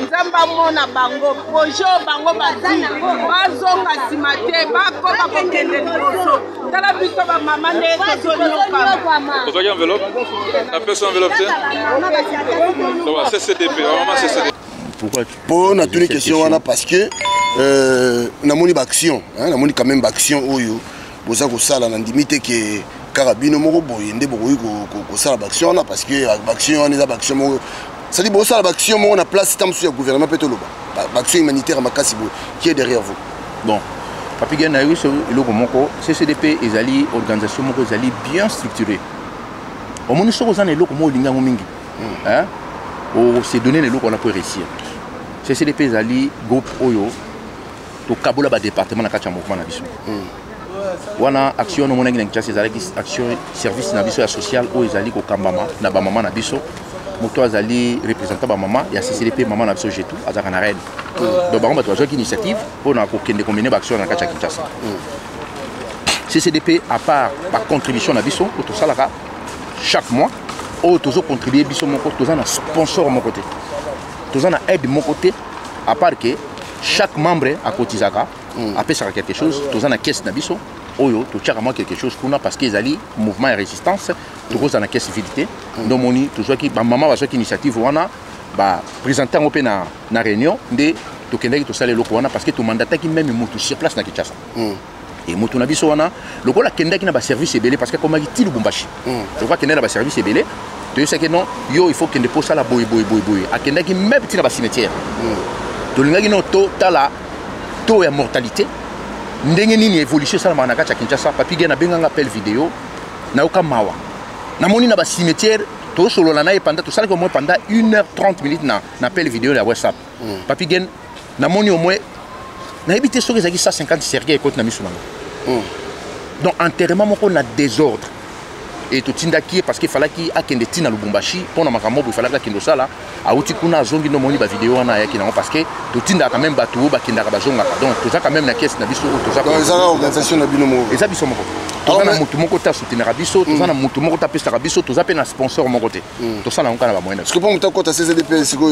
nzambe amona bango projet bango bazana bazonga nsima te bakoka kokende liboso tala biso ba mama nde tozonyoka ozwaki enveloppe na peso enveloppe te donc CCDP ba mama CCDP pourquoi pour na une question wana parce que na moni action hein na moni quand même action oyo boza ko sala na ndimite que carabino moko boye nde bokoyi ko sala action wana parce que action wana eza action moko ça dit boza la action moko na place tam sur gouvernement peut loba action humanitaire makasi boye qui est derrière vous. Bon Papi Gen na yo so iloko moko CCDP ezali organisation moko ezali bien structurée. Au moins soko zana iloko mo linga mingi. Hein? O se donner les locaux on a pour réussir. CCDP ezali groupe oyo to kabola ba département na kacha mouvement na biso. Wana action no monangi na kitasi ezali action service na biso ya social o ezali ko kambama na ba mama na biso. Moto azali représentant ba mama ya CCDP mama na biso jetu azaka na reine. Donc ba bato bazaki initiative pour na ko kende combiner ba action na kacha kitasi. CCDP à part ba contribution na biso to salaka chaque mois oh tous contribuer biso mon côté tous un sponsor mon côté tous un aide mon côté à part que chaque membre a cotisaka après ça quelque chose tous un caisse na biso oyo to tchaka moi quelque chose kuna parce qu'ils ali mouvement et résistance tous un caisse civilité donc moni toujours qui maman va qui initiative wana ba présenter au na réunion de to kende to sale loko wana parce que to mandata qui même mutu sur place na Kinshasa et mutu na biso wana loko la kende qui na ba service ebele parce que comme il tire Lubumbashi je crois que na ba service ebele tu sais que non yo il faut que ne pose la boy a kende qui même tire ba cimetière to linga qui no to tala to ya mortalité ndenge nini évolution ça na kati ya Kinshasa Papi Gen na benga appel vidéo na oka mawa na moni na ba cimetière to solo na na pendant tout ça au moins pendant 1h30 minutes na appel vidéo la WhatsApp Papi Gen na moni au moins na habité sur les 150 Sergei côté na misuna donc enterrement moko na désordre et tout tindaki parce qu'il fallait qu'il akende tina Lubumbashi pour na makambo il fallait qu'il sala a uti kuna zongi no moni ba vidéo wana ya kinango parce que tout tinda quand même batu ba kindaka ba zonga donc tout ça quand même na caisse na biso tout ça dans les organisations na bino moko et ça biso moko tout ça na mutu moko ta soutenir biso tout ça na mutu moko ta pesa biso tout ça pe na sponsor mon côté tout ça na on kana ba moyen parce que pour mutu kota CCDP siko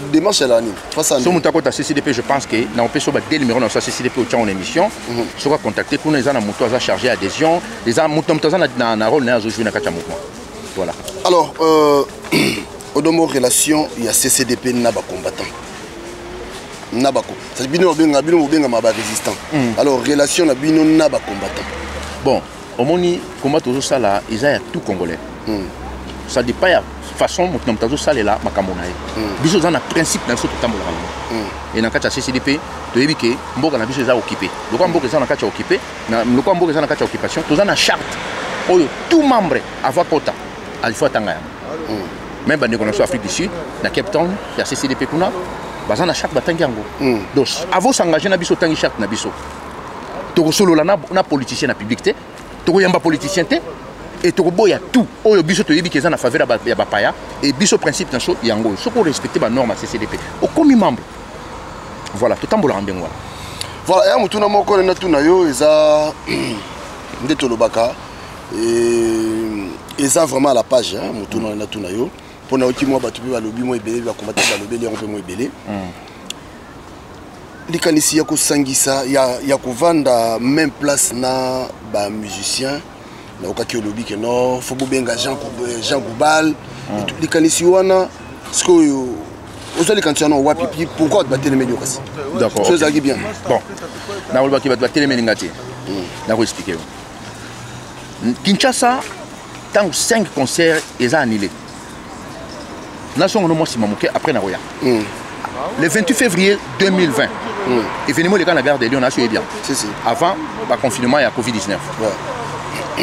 démarche la ni face à so mutu kota CCDP je pense que na on peut so ba dès numéro na CCDP au en émission so va contacter pour les ana mutu a chargé adhésion les ana mutu mutaza na rôle na zo jouer na kacha mouvement voilà alors au domo relation il y a CCDP na ba combattant nabako ça bino benga ma ba résistant alors relation na bino na ba combattant bon au moni combat toujours ça là ils a tout congolais ça dit pas façon mon tazo ça là makamona biso za na principe na so to tambola et na kacha CCDP to yebike mboka na biso za occupé lokwa mboka za na kacha occupé na lokwa mboka za na kacha occupation to za na charte oyo tout membre avoir quota il faut tanga même bande connaissance Afrique du Sud na Cape Town il y a CCDP kuna bazana charte batangi yango donc avant s'engager na biso tangi charte na biso to solo la na politicien na public te to yamba politicien te et to boya tout oyo biso to yebi keza na faveur ya bapaya et biso principe na so yango so ko respecter ba norme CCDP au comme membre voilà tout tambola ndengo voilà ya mutuna moko na tuna yo eza ndeto lobaka et ça vraiment à la page hein mutuna na tuna yo pour na okimo ba tubi ba lobi mo ebele ba combattre ba lobi les on mo ebele likanisi ya ko sangisa ya ko vanda même place na ba musicien na okaki lobi que non faut benga Jean Goubal likanisi wana sko yo osali kantiano wapi pourquoi te battre les médias aussi d'accord ça zagi bien bon na olba ki battre les médias ngati na ko expliquer Kinshasa tant 5 concerts ils ont annulé nation no mo simamuke après na roya le 28 février 2020 événement les gars la gare de Lyon a suivi bien avant le confinement il y a Covid-19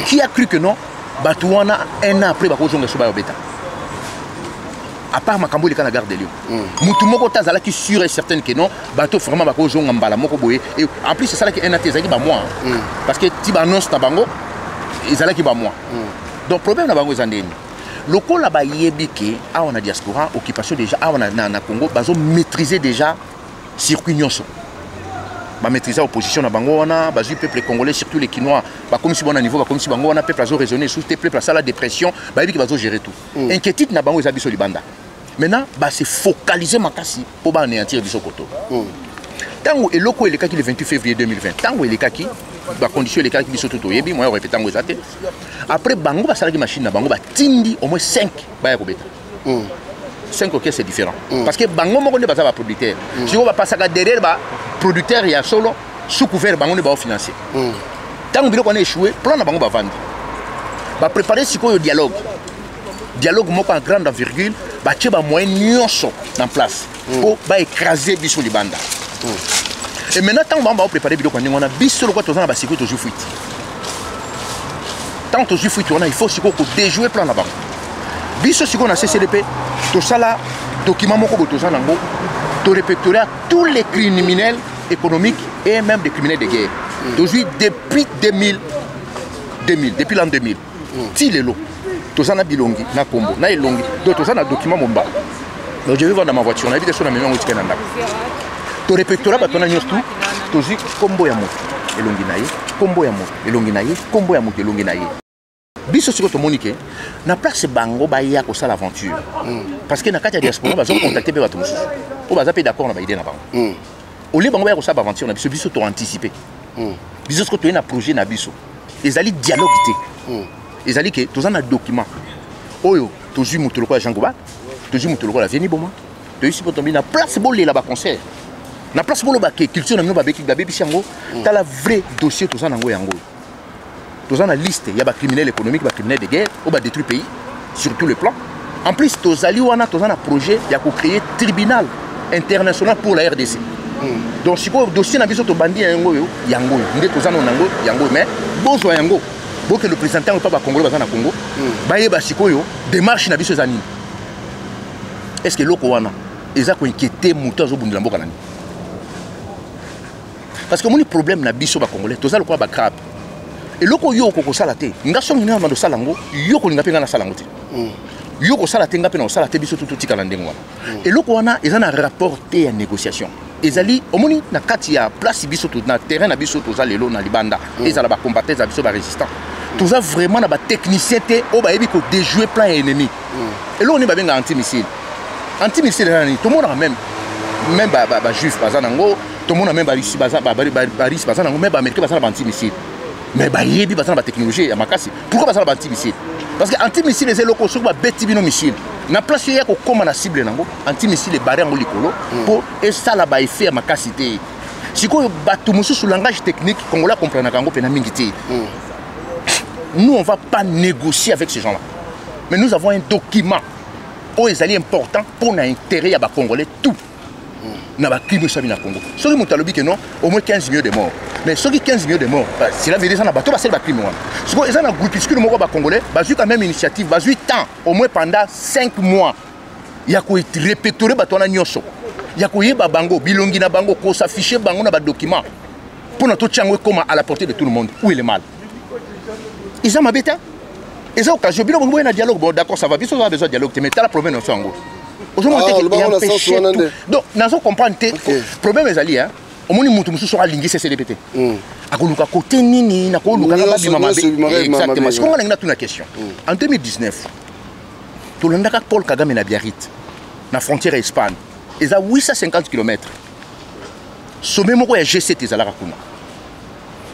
qui a cru que non Batouana un an après ba ko jonga so ba beta à part makambo les gars la gare de Lyon mutu moko tazala qui sûr et certain que non bateau vraiment ba ko jonga mbala moko boye et en plus c'est ça là que un atezaki ba moi parce que ti ba annonce na bango ezala ki ba moi donc problème na bango ezandeni loko la ba yebiki a on a diaspora occupation déjà a on a na Congo bazo maîtriser déjà circuit nyonso ba maîtriser opposition na bango wana bazu peuple congolais surtout les Kinois ba comme si bon niveau ba comme si bango wana peuple azo raisonner sous peuple ça la dépression ba yebiki bazo gérer tout inquiétude na bango ezabi so libanda maintenant ba se focaliser makasi pour ba anéantir biso koto tango eloko elekaki le 28 février 2020 tango elekaki ba condition elekaki biso tout yebi moi répéter ngo ezate après bango ba salaki machine na bango ba tindi au moins 5 ba ya kobeta 5 ok c'est différent parce que bango moko ne baza ba producteur si on va passer derrière ba producteur ya solo sous couvert bango ne ba financier tant biloko on a échoué plan na bango ba vendre ba préparer sikoyo dialogue moko en grande envergure ba tie ba moyen nyonso en place pour ba écraser biso libanda et maintenant tant ba préparer biloko on a biso le quoi tozana ba sikoyo toujours fuite tant toujours fuite on a il faut sikoyo ko déjouer plan na bango biso sikoyo na CCDP tout ça là document moko botoza nango to répertorier tous les criminels économiques et même des criminels de guerre aujourd'hui depuis 2000 depuis l'an 2000 ti lelo toza na bilongi na kombo na elongi donc toza na document momba donc je vais voir dans ma voiture na vite sur la maison où tu es nanda to répertorier ba tona nyos tout tozi kombo ya moto elongi na ye kombo ya moto elongi na ye kombo ya moto elongi na ye biso siko tomonike na place bango baya ko sala aventure parce que na kati ya diaspora bazo contacter pe bato mosusu o baza pe d'accord na ba idée na bango au lieu bango baya ko sala aventure na biso to anticiper biso siko to na projet na biso ezali dialogue te ezali ke toza na document oyo tozui moto lokola Jean Goba tozui moto lokola Vieni Boma toyisi po tombi na place bolela ba concert na place bolo ba ke culture na mino ba beki ba bebi chango tala vrai dossier toza nango yango tous en la liste, il y a des criminels économiques, des criminels de guerre, ou des détruits pays, sur tous les plans. En plus, tous ali wana tous en un projet, il y a créer tribunal international pour la RDC. Donc si vous dossier na biso to bandi yango yango, ndé tous en nango yango mais bonzo yango. Bon que le président ne pas Congo bazana Congo, ba yeba sikoyo démarche na biso zanini. Est-ce que loko wana eza ko inquiéter muto zo bundila mboka nani? Parce que mon problème na biso ba congolais, tous ala ko ba crabe. Et loko yo ko sala te nga songi na mando sala ngo yo ko linga pe nga sala ngo te yo ko sala te nga pe na sala te biso tout tikala ndengo wana et loko wana ezana rapport te ya négociation ezali omoni na kati ya place biso tout na terrain na biso to za lelo na libanda ezala ba combattants za biso ba résistants to za vraiment na ba technicien te o ba yebi ko déjouer plan ennemi et là on est ba benga anti-missile nani to mona même ba juif bazana ngo to mona même ba russe bazana ngo même ba américain bazana ba anti-missile mais bah il y a la technologie à Makassi. Pourquoi pas ça anti-missile? Parce que anti-missile les locaux sont pas bêtis bino missile. Na place il y a comme la cible nango anti-missile barré en licolo pour et ça là bas effet à Makassi té. Si quoi batu musu sur langage technique congolais comprendre kango pena mingité. Nous on va pas négocier avec ces gens-là. Mais nous avons un document où ils allaient important pour l'intérêt à ba congolais tout. Na ba crime ça na Congo. Ce qui mutalobi que non au moins 15 millions de morts. Mais ceux qui 15 millions de morts, c'est la vérité ça na bateau ba c'est ba crime wana. Ce que ils ont un groupuscule moko ba congolais, ba ju quand même initiative, ba ju temps au moins pendant 5 mois. Il y a ko répertorier bato na nyonso. Il y a ko yeba bango bilongi na bango ko s'afficher bango na ba document. Pour notre tchango comme à la portée de tout le monde. Où est le mal? Ils ont mabeta. Ils ont occasion bilo bo na dialogue, bon d'accord ça va, biso ça a besoin de dialogue, mais t'as la problème en Congo. Donc, nous comprenons le problème est ali, au moins nous sommes sur la CCDP. À côté nini, na exactement. Ce qu'on a une question. En 2019, tout le monde Paul Kagame na Biarritz, na frontière Espagne, ils ont 850 km. Sommet moko ya G7 ezalaka kuna.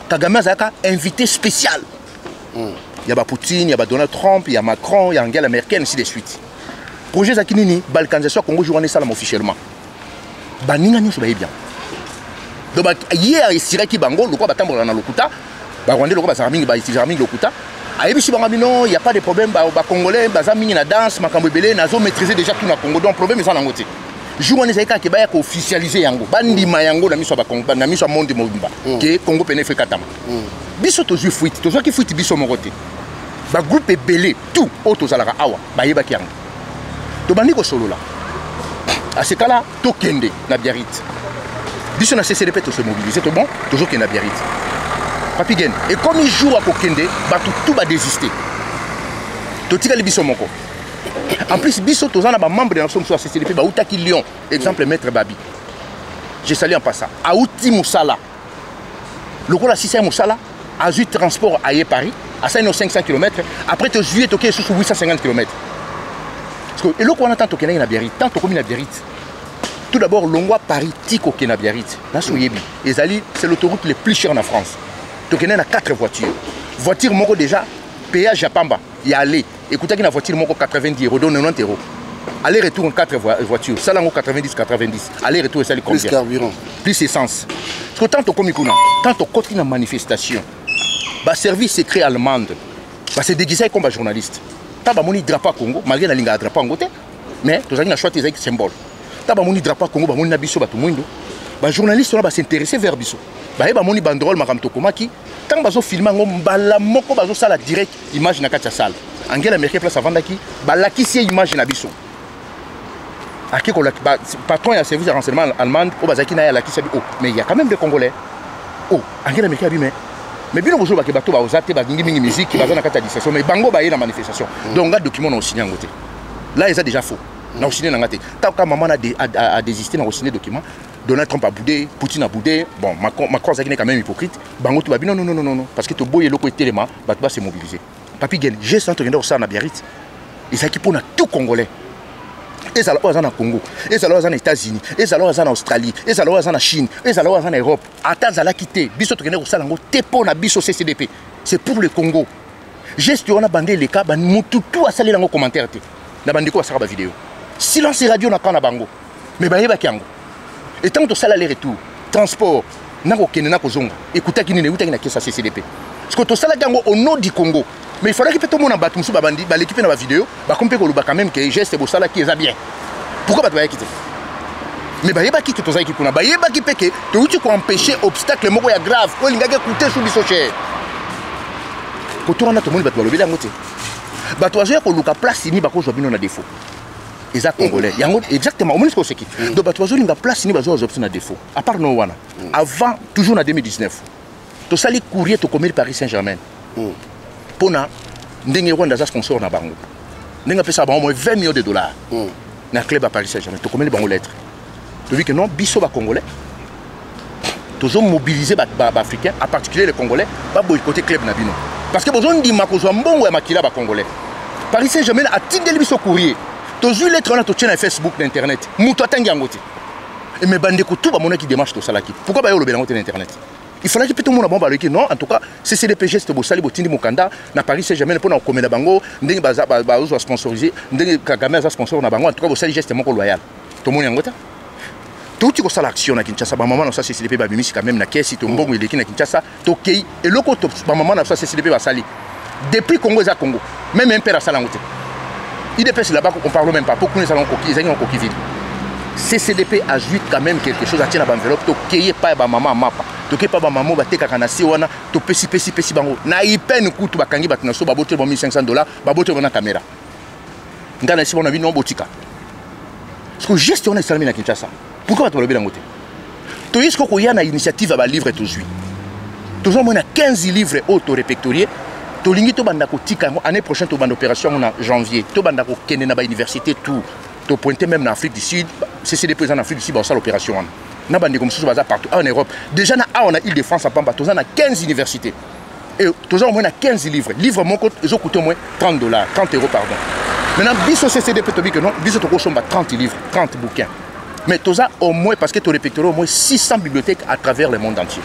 Kagame azaka invité spécial. Il y a Poutine, il y a Donald Trump, il y a Macron, il y a Angela Merkel, ainsi de suite. Projet Zakinini, balkanisation Congo journée salam officiellement. Baninga nyoso baye bien. Donc hier ici qui bango le quoi batambola na lokuta, ba rwandais le quoi bazarmingi ba izarmingi lokuta. Ayebishi bango non, il y a pas de problème ba congolais bazarmingi na danse makambo belé nazo maîtriser déjà tout na Congo donc problème ça na ngote. Journée zaika ke ba ya ko officialiser yango. Bandima yango na miso ba Congo na miso monde mobimba. Que Congo pene fait katama. Biso to ju fuite, to zo ki fuite biso mokote. Ba groupe belé tout auto zalaka awa ba yeba ki yango. Tobandi ko solo là. À ce cas-là, to kende na Biarritz. Biso na CCDP to se mobiliser to bon, toujours que na Biarritz. Papi Gen. Et comme il joue à Kokende, ba tout va désister. To tika li biso moko. En plus biso to zana ba membre de la CCDP ba utaki Lyon, exemple maître Babi. Je salue en passant. Aouti Moussala. Le quoi la 6e Moussala a eu transport à Paris, à 500 km, après te juillet toqué sur 850 km. Et là, on attend que na Biarritz, tant que na Biarritz. Tout d'abord, Longwa Paris Tiko na Biarritz. Là, c'est l'autoroute le plus cher en France. Donc, il y a 4 voitures. Voiture moko déjà, péage à Pamba, il y a allé. Écoutez, il y a une voiture moko 90 €, donc 90 €. aller-retour en 4 voitures. Ça, là, 90. Aller-retour, ça, combien? Plus carburant. Plus essence. Parce que tant que comme quand on continue une manifestation, le service secret allemand, c'est déguisé comme un journaliste. Tu as un drapeau Congo, malgré la ligne de drapeau en côté, mais tu as un choix de symbole. Tu as un drapeau Congo, tu as un biso, les journalistes sont s'intéresser vers biso. Tu as un banderole, qui quand ils filment, ils ont la direct image dans la salle. Angela Merkel place avant daki, balaki si image na biso. Aki ko patron ya service de renseignement allemand au bazaki na ya la kisabi oh mais il y a quand même des Congolais. Oh, Angela Merkel a dit mais bien bonjour ba ke bato ba ozate ba ngingi musique ba na kata discussion mais bango ba y na manifestation. Donc ga document na signé ngote. Là ils a déjà faux. Na signé na ngate. Ta ka maman a désisté na signé document. Donald Trump a boudé, Poutine a boudé. Bon, Macron est quand même hypocrite. Bango tu ba non parce que to boye loko etelema ba to ba se mobiliser. Papi Gen, j'ai senti que ça na Biarritz. Ils sont pour tout Congolais. Ils allaient en Congo, ils allaient en États-Unis, ils allaient en Australie, ils allaient en Chine, ils allaient en Europe. Attends, ils allaient quitter. Biso to kende ça lango tepo na biso CCDP. C'est pour le Congo. Gestion na bandé les cas, ban mututu a salé lango commentaire te. Na bandé ko sara ba vidéo. Silence radio na kana bango. Mais ba yeba kiango. Et tant que ça aller retour, transport, na ko kende na ko zongo. Écoutez qui ne uta na kesa CCDP. Parce que tout ça là au nom du Congo. Mais il faudrait que tout le monde ait battu l'équipe dans la vidéo, comme quand même que geste et ça là qui est bien. Pourquoi pas quitter? Mais il y a qui quitte ton équipe, il y a qui peut que tu peux empêcher obstacle mais grave, il y a qui coûter sous biso cher. Quand tu rentres tout le monde va te lever la moitié. Bah toi j'ai que le place ni ba ko zo bino na défaut. Les Congolais, exactement, au moins ce qui. Donc bah toi j'ai une place ni ba zo option na défaut. À part no wana. Avant toujours en 2019. Tu sali courrier to commerce Paris Saint-Germain. Pona ndenge Rwanda za sponsor na bango ndenge pesa bango moins 20 millions de dollars na club à Paris Saint-Germain to combien de bango lettres tu dis que non biso ba congolais toujours mobiliser ba africains en particulier les congolais ba boycotter club na bino parce que besoin di makozo mbongo ya makila ba congolais Paris Saint-Germain a tindeli biso courrier to zu lettre na to tient na Facebook na internet muto atangi ngoti et me bande ko tout ba mona qui démarche to salaki pourquoi ba yo le belango na internet. Il fallait que tout le monde ait dit non, en tout cas, c'est des PG, c'est Bossali, Botini, Mukanda, na Paris Saint-Germain, pour nous commettre bango, ndenge baza sponsorisé, ndenge Kagame a sponsor na bango, en tout cas, Bossali geste mon loyal. Tout le monde y a ngota. Tout ce que l'action na Kinshasa, ma maman ça c'est CCDP babimisi quand même na caisse, tout mbongo il est na Kinshasa, tokei et le côté ma maman ça c'est CCDP basali. Depuis Congo za Congo, même un père à salangote. Il dépêche là-bas on parle même pas, pourquoi nous allons coquille, ils ont coquille vide. CCDP ajoute quand même quelque chose à tirer dans l'enveloppe, tokei pas ba maman mapa. Toké pas ba maman ba te kaka si wana to pesi bango na ipen kutu bakangi batuna so babote ba $1,500 babote na caméra ngana si bona bino botika parce que gestion na salami na Kinshasa pourquoi ba to lobela ngote to yisko ko yana initiative ba livre toujours moi na 15 livres auto répertoriés to lingi to banda ko tika année prochaine to banda opération en janvier to banda ko kende na ba université tout to pointer même en Afrique du Sud CCDP en Afrique du Sud ba ça l'opération na bande comme ça partout en Europe déjà on a Île-de-France à Pamba on a 15 universités et toujours on a 15 livres mon coûte ils ont coûté au moins $30 €, pardon. Maintenant biso CCDP to bi que non biso to ko 30 livres 30 bouquins mais toza au moins parce que tu répertories au moins 600 bibliothèques à travers le monde entier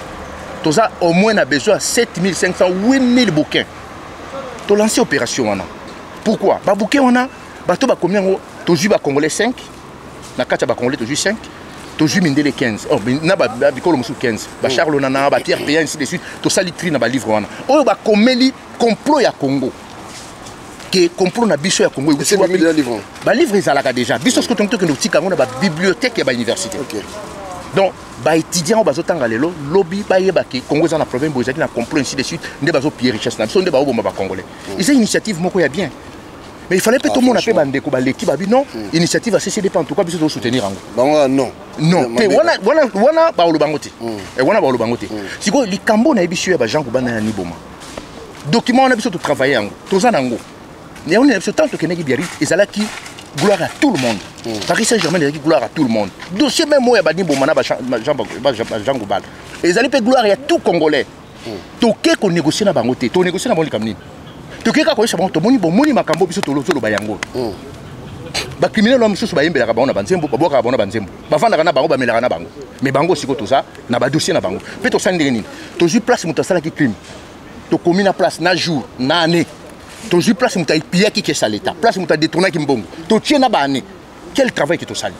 toza au moins a besoin de 7500 8000 bouquins to lancer opération wana pourquoi ba bouquin wana ba to ba combien to ju ba congolais 5 na kata ba congolais to ju 5 toujours mindé les 15. Oh, na ba bikolo musu 15. Ba Charles Nana, ba Pierre Péan ainsi de suite. Tout ça litri na ba livre wana. Oh ba komeli complot ya Congo. Que complot na biso ya Congo. C'est ba livre. Ba livre ezalaka déjà. Biso ce que tonto que nous tika na ba bibliothèque ya ba université. OK. Donc ba étudiant ba zotanga lelo lobby ba yeba ki Congo za na province bozaki na complot ainsi de suite. Nde ba zo piller richesse na biso nde ba oboma ba congolais. Et c'est initiative moko ya bien. Mais il fallait que tout le monde appelle Bandeko, l'équipe a dit non, initiative à CCDP en tout cas, pour soutenir. Non. Non. Wana baolo bangote. Et wana baolo bangote. Si quoi, les Cambo na ebisu ya Jean Goubana na Niboma. Document on a besoin de travailler en Tozanango. Mais on a besoin tant que Negi Biarritz et ça là qui gloire à tout le monde. Paris Saint-Germain qui gloire à tout le monde. Dossier même moi ya Niboma na Jean Goubal. Et ils allaient faire gloire à tout Congolais. Toké qu'on négocie na bangote, to négocier na boli kamni. Tokeka ko sabon to moni makambo biso to lozolo bayango ba criminel lo mususu ba yembela ka ba ona banzembo ba boka ba ona banzembo ba fanda kana bango ba melaka na bango mais bango siko to ça na ba dossier na bango pe to sandeli nini to ju place mutasala ki crime to commune place na jour na année tozwi place moto ayipiyaki kesa l'État, place moto adétournaki mbongo, totie na baane. Quel travail qui est au sali?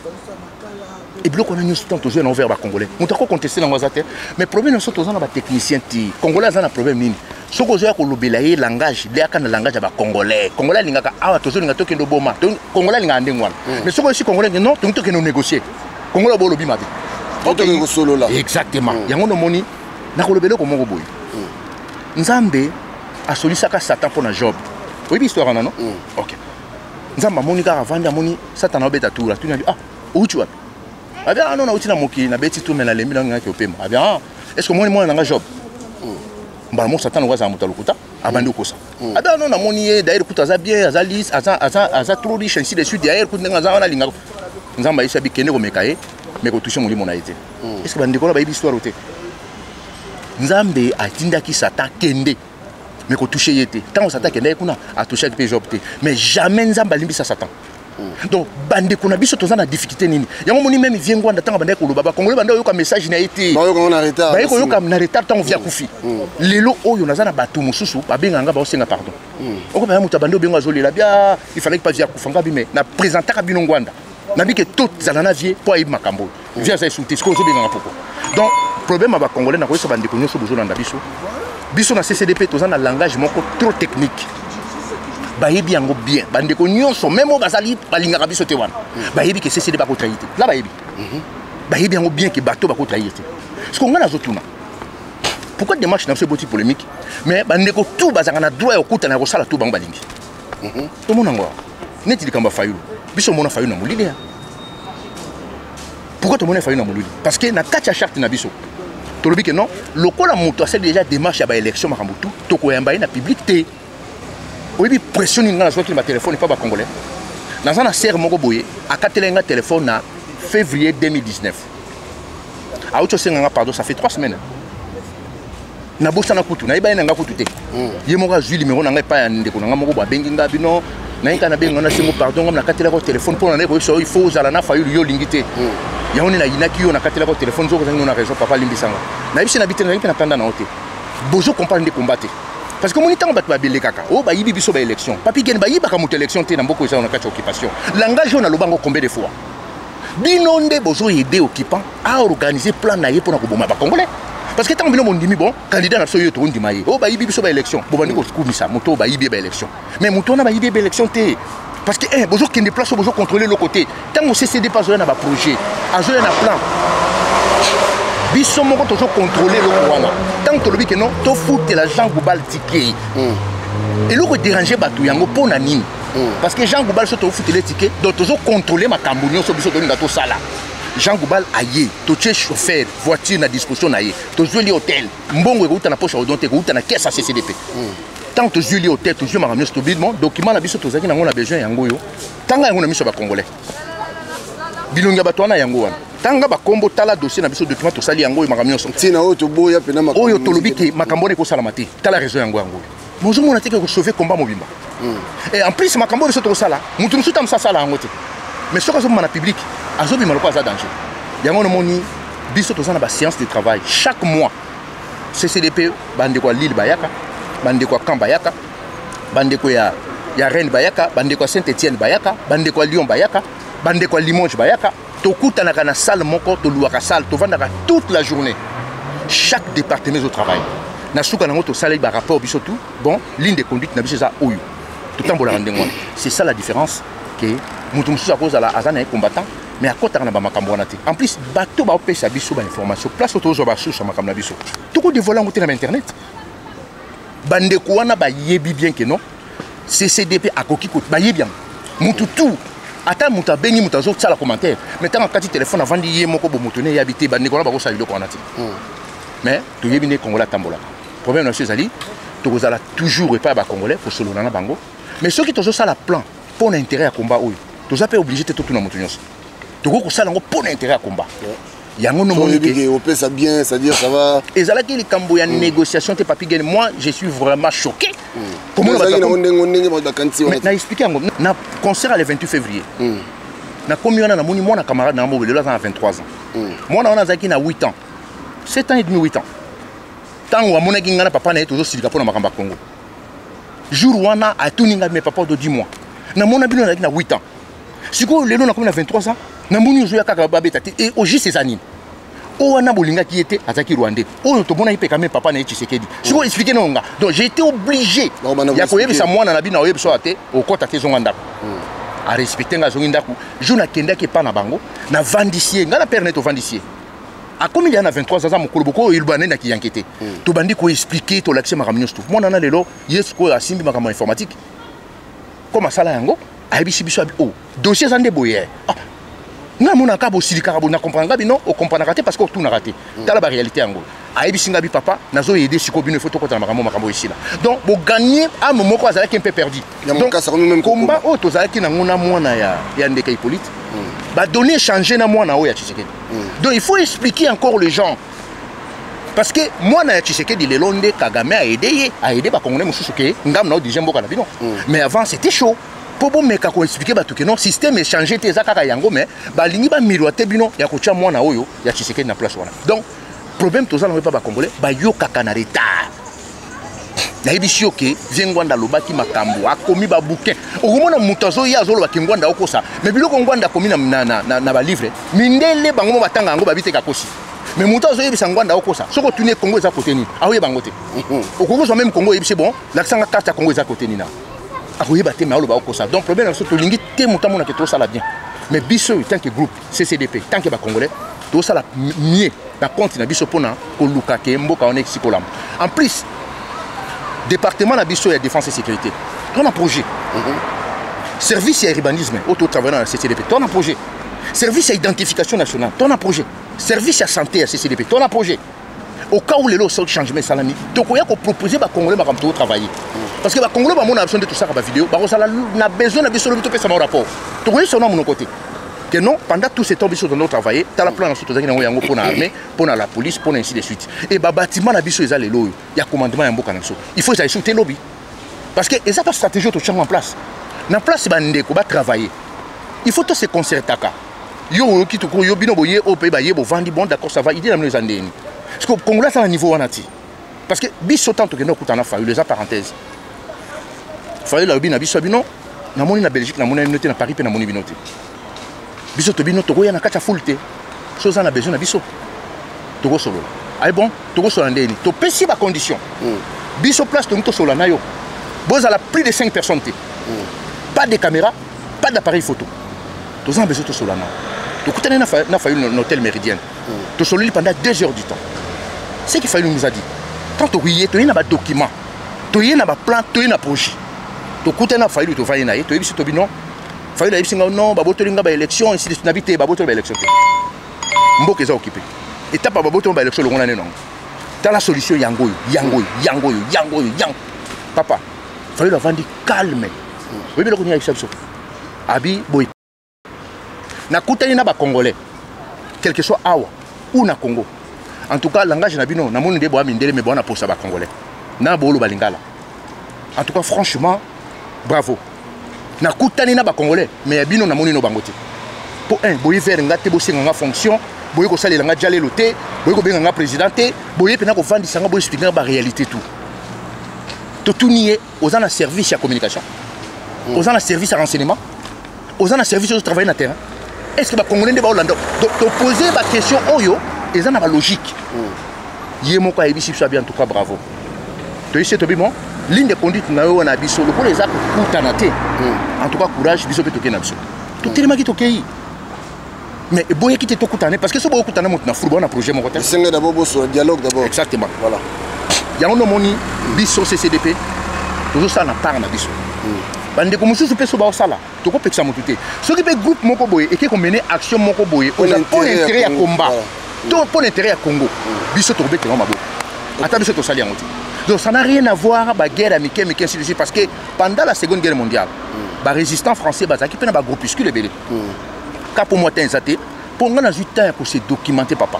Et puis on a nous tant tozwi na ouvert ba congolais. Moto ko contester na ngwazate, mais problème sont tozana ba technicien ti. Congolais za na problème nini? Soko zo ya ko lobela ye langage, le aka na langage ba congolais. Congolais lingaka awa tozo linga to kendo boma. Congolais linga ndengwana. Mais soko si congolais non, to kendo négocier. Congolais bo lobi mabe. Ok, solo là. Exactement. Yango no moni na ko lobela ko moko boy. Nzambe a solisaka Satan pour na job. Oui, histoire non? OK. Nzamba monika avanda moni Satan obeta tour tu dit ah uchi wapi? Ah bien non na uchi na moki na beti tout mais na lembi na ngaki opema. Ah bien est-ce que moi na job? Ba mo Satan waza mutalukuta abandi kosa. Ah bien non na moni d'ailleurs kuta za bien za lisse aza trop riche ainsi de suite d'ailleurs kuta nga na linga. Nzamba isa bikene ko mekaye mais ko toucher molimo na été. Est-ce que bandi ko la ba histoire ote? Nzambe atindaki Satan kende. Mais qu'on touche yété. Tant on s'attaque à toucher avec job. Mais jamais nous avons sa Satan. Donc, bande qu'on a vu surtout la difficulté. Il y a un moment même vient quand on bande qu'on le baba. Quand on bande un message n'a été. On a retard. Bah on a retard tant on vient koufi. Les lots oh on a zana bateau mususu. Pas bien ngaba aussi na pardon. On peut pas muta bande bien azoli là bien. Il fallait pas via koufanga mais na présenter kabino ngwanda. Na bi que tout zalana vie pour y makambo. Via ça souté ce qu'on se bien ngapoko. Donc problème avec congolais na ko so bande ko nyoso besoin na biso. Biso na CCDP toza na langage moko trop technique. Bayebi yango bien. Bande ko nyonso même au bazali balingaka biso te wana. Bayebi que CCDP ba ko trahiter. Là bayebi. Bayebi yango bien que bateau ba ko trahiter. Ce qu'on a na zotuna. Pourquoi démarche na ce petit polémique? Mais bande ko tout bazanga na droit au kuta na ko sala tout bang balingi. To mona ngwa. Neti likamba fayulu. Biso mona fayulu na mulili. Pourquoi to mona fayulu na mulili? Parce que na kacha charte na biso. Tolobi que non, le col a monté c'est déjà démarche à l'élection Makambutu, toko yamba na publicité. Oui, pression na soit qui ma téléphone pas ba congolais. Dans un serre moko boye, a katelenga téléphone na février 2019. A auto senga pardon, ça fait 3 semaines. Na bossa na kutu, na iba nga kutu te. Ye moko azui numéro na ngai pa ya ndeko na moko ba bengi nga bino. Na inka na benga na sengo pardon, na katelenga téléphone pour na ko so il faut zala na fayu yo lingité. Ya on est là inaki yo na katela ko téléphone zo ko na raison papa limbisanga na bisi na bitena na tanda na hote bozo comprendre de combattre parce que mon temps bat ba bele kaka o ba yibi biso ba élection papi gen ba yiba ka moto élection te na mboko za na kati occupation langage on a lobango combien de fois binonde bozo aider occupant à organiser plan na ye pour na ko boma ba congolais parce que tant bino mon dimi bon candidat na so yo to ndima ye o ba yibi biso ba élection bo bandi ko kumisa moto ba yibi ba élection mais moto na ba yibi ba élection te. Parce que bonjour qui déplace, bonjour contrôler le côté. Tant que CCD pas un projet, à un plan. Bisson mon toujours contrôler le Rwanda. Tant que le que non, tu fout la Jean Goubal ticket. Et le déranger batou yango pour nanine. Parce que Jean Goubal se te fout les tickets, donc toujours contrôler ma cambonion sur biso de gato sala. Jean Goubal aïe, tu es chauffeur, voiture na disposition aïe, tu es hôtel, mbongo ko na poche odonte ko na caisse à CCDP. Tant que je lis au tête, je m'amène sur le document, la biso tozaki na ngona besoin yango yo. Tanga yango na miso ba congolais. Bilonga batwana yango wana. Tanga ba kombo tala dossier na biso document to sali yango yo makamio son. Tina o to boya pena makambo. Oyo tolobi ke makambo ne ko sala mate. Tala raison yango yango. Bonjour mon ateke ko sauver combat mobimba. Et en plus makambo biso to sala, mutu musu tam sala yango te. Mais ce que zo na public, azobi maloko za danger. Yango no moni biso to sala ba séance de travail chaque mois. CCDP bande ko Lille Bayaka. Bande kwa Kamba Bayaka, bande kwa ya Rennes Bayaka, bande kwa Saint-Étienne Bayaka, bande kwa Lyon Bayaka, bande kwa Limoges Bayaka. Tokuta na kana salle moko to luaka salle to vanda toute la journée. Chaque département au travail. Na suka na ngoto salle ba rapport biso tout. Bon, ligne de conduite na biso za oyo. Tout temps bola ndengwa. C'est ça la différence que mutu musu à cause à la azana combattant mais à côté na ba makambo na te. En plus bateau ba opesa biso ba information. Place auto zo ba sous makambo na biso. Toko de voler ngote na internet. Bande kouana ba yebi bien que non CCDP a koki kout ba yebi bien mutu tout ata muta bengi muta zo tsala commentaire mais tant kati téléphone avant di ye moko bo mutone habité bande kouana ba ko sali ko anati mais to yebi ne Congola tambola problème na chez to kozala toujours pas ba congolais pour solo na bango mais ceux qui to zo sala plan pour intérêt à combat oyo to za pe obligé te tout na mutu nyos to ko sala ngo pour intérêt à combat. Yango no monique au ça bien, c'est-à-dire ça va. Et ça là qui les cambo ya négociation te papi gagne moi je suis vraiment choqué. Comment ça on na expliqué ngo na concert le 28 février. Na combien na moni moi na camarade na mobile là à 23 ans. Moi na zaki na 8 ans. 7 ans et demi 8 ans. Tant wa mona ki ngana papa na toujours silika pona makamba Congo. jour wana atuninga mes papa de 10 mois na mona bino na 8 ans siko lelo na comme na 23 ans na moni zo ya kaka babeta et au juste ces années o wana bolinga qui était azaki rwandais o to mona ipe quand même papa na Tshisekedi siko expliquer nonga donc j'ai été obligé ya koyebisa mwana na bino oyebisa ate okota te zonga ndako a respecter nga zonga ndako jour kenda ke pa na bango na vandicier nga na père neto vandicier a comme il y en a 23 ans mokolo boko urbané na ki enquêter to bandi ko expliquer to l'accès makamyo stuff mwana na lelo yesu ko asimbi makamyo informatique comme ça là yango ayebishi biso oh dossier zande boye nga mona ka bo silika bo na comprendre bino o comprendre raté parce que tout na raté dans la réalité yango ayebishi nga bi papa nazo aider siko bino faut to kota makambo ici là donc bo gagner à moment ko azala qui un peu perdu donc combat o to zala ki na ngona mwana ya ndeka Hippolyte ba donner changer na mwana o ya Tshisekedi donc il faut expliquer encore les gens parce que moi na Tshisekedi le londe Kagame a aidé ba congolais mususu ke ngam na déjà mboka na bino mais avant c'était chaud pour bon meka ko expliquer ba tout que non système est changé te zakaka yango mais ba lingi ba miroiter bino ya ko tia mwana oyo ya Tshisekedi na place wana donc problème to zala pas ba congolais ba yo kaka na retard na ebisi oke vengwanda lobaki makambo akomi ba bouquin okomona mutazo ya zolo ba kingwanda okosa mais biloko ngwanda komi na ba livre mindele bango batanga yango ba biteka kosi mais mutazo yebisa ngwanda okosa soko tune Congo za côté ni awe bangote okokozo même Congo yebisi bon l'accent ka carte Congo za côté ni na akoyeba te mais aloba okosa donc problème so to lingi te mutamona ke to sala bien mais biso tant que groupe CCDP tant que ba congolais to sala mieux na compte na biso pona ko luka ke mboka on exikolam en plus département na biso ya défense et sécurité on a projet service et urbanisme auto travaillant dans la CCDP on a projet service et identification nationale on a projet service et santé à CCDP on a projet au cas où les lots sont changement salami donc on y a qu'on proposer ba congolais ba comme travailler parce que ba congolais ba mon option de tout ça ba vidéo ba ça na besoin na biso le to pesa mon rapport donc on est mon côté que non pendant tout ce temps biso de nous travailler dans la plan na soto zaki na yango pour l'armée pour la police pour ainsi de suite et ba bâtiment na biso ezali loyo ya commandement ya mboka na biso il faut ça sauter lobby parce que eza pas stratégie to change en place na place ba ndeko ba travailler il faut to se concerter ka yo ki to ko yo bino boye au pays ba yebo vandi bon d'accord ça va idée na nous andeni parce que congolais ça à niveau wanati parce que biso tant que no kutana fa les parenthèses fa la bino biso bino na moni na Belgique na moni noté na Paris pe na moni binoté biso to bino to ya na kacha fulte so ça na besoin na biso to go solo ay bon to go solo ndeni to pesi ba condition biso place to solo na yo boza la plus de 5 personnes pas de caméra pas d'appareil photo to ça besoin to solo na to kutana na fa un hôtel méridien to solo pendant 2 heures du temps ce qu'il fallait nous a dit quand to rier to na ba document to na ba plan to na projet to kutana fa to fa na to biso to bino fa ila bisinga non ba botolinga ba élection ainsi de nabité ba botolinga ba élection mboka eza occupé étape ba botolinga ba élection longona ne non ta la solution yango papa fa ila vandi calme oui biloko ni ya biso abi boy na kutani na ba congolais quel que soit awa ou na Congo en tout cas langage na bino na moni de boa mindele me bona posa ba congolais na bolo balingala en tout cas franchement bravo na kutani na ba congolais mais bino na moni no bangote pour un boy vers ngate bo singa fonction boy ko salela nga jalelo te boy ko benga nga présidenté boy pe na ko vandi sanga boy expliquer ba réalité tout tout nier aux en service à communication aux en service à renseignement aux en service au travail na terrain est-ce que ba congolais de ba Hollande to poser ba question oyo ils en a la logique yemo ko ayebisi so bien en tout cas bravo to ici to bimo ligne de conduite na yo na biso le pour les actes kutanate en tout cas courage biso pe to kena biso to tellement ki to kei mais boye ki te to kutane parce que so boye kutana mot na football na projet mon côté c'est d'abord sur dialogue d'abord exactement voilà ya ono moni biso CCDP toujours ça na part na biso bande ko mususu pe so ba osala to ko pekisa motute so ki pe groupe moko boye et qui ko mener action moko boye pour intérêt à combat donc pour l'intérêt à Congo biso to bete mabo ata biso to sali yango ti donc ça n'a rien à voir avec la guerre américaine mais ainsi de suite parce que pendant la Seconde Guerre mondiale les résistants français bazaki pe na ba groupuscule belé ka pour moi t'inzate pour nga na temps pour se documenter papa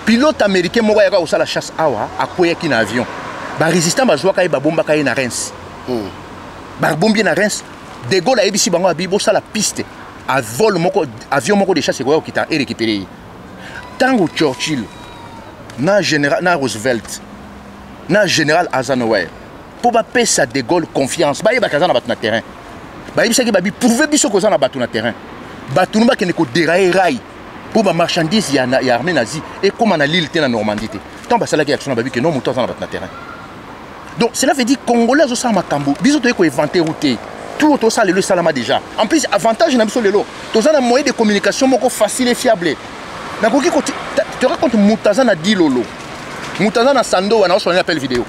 pilote américain moko ya ka osala chasse awa akoya ki na avion ba résistant bazwa ka ba bomba ka na Reims ba bombi na Reims de Gaulle a ebisi bango abibo sala piste à vol moko avion moko de chasse ko kita et récupérer tango Churchill na général na Roosevelt na général Eisenhower pour bapesa de Gaulle confiance bayebaka za na bato na terrain bayebisaki babi prouver biso koza na bato na terrain bato nous bakende ko dérailler rail pour ba marchandise ya armée nazie et comme na l'île te na Normandie te tant basalaki action na babi que non moto za na bato na terrain donc cela veut dire congolais zo sa makambo biso to ko inventer route tout ça le salama déjà en plus avantage na biso lelo to za na moyen de communication moko facile et fiable na koki ko tu racontes mutaza na dilolo mutaza na sando wana on appelle vidéo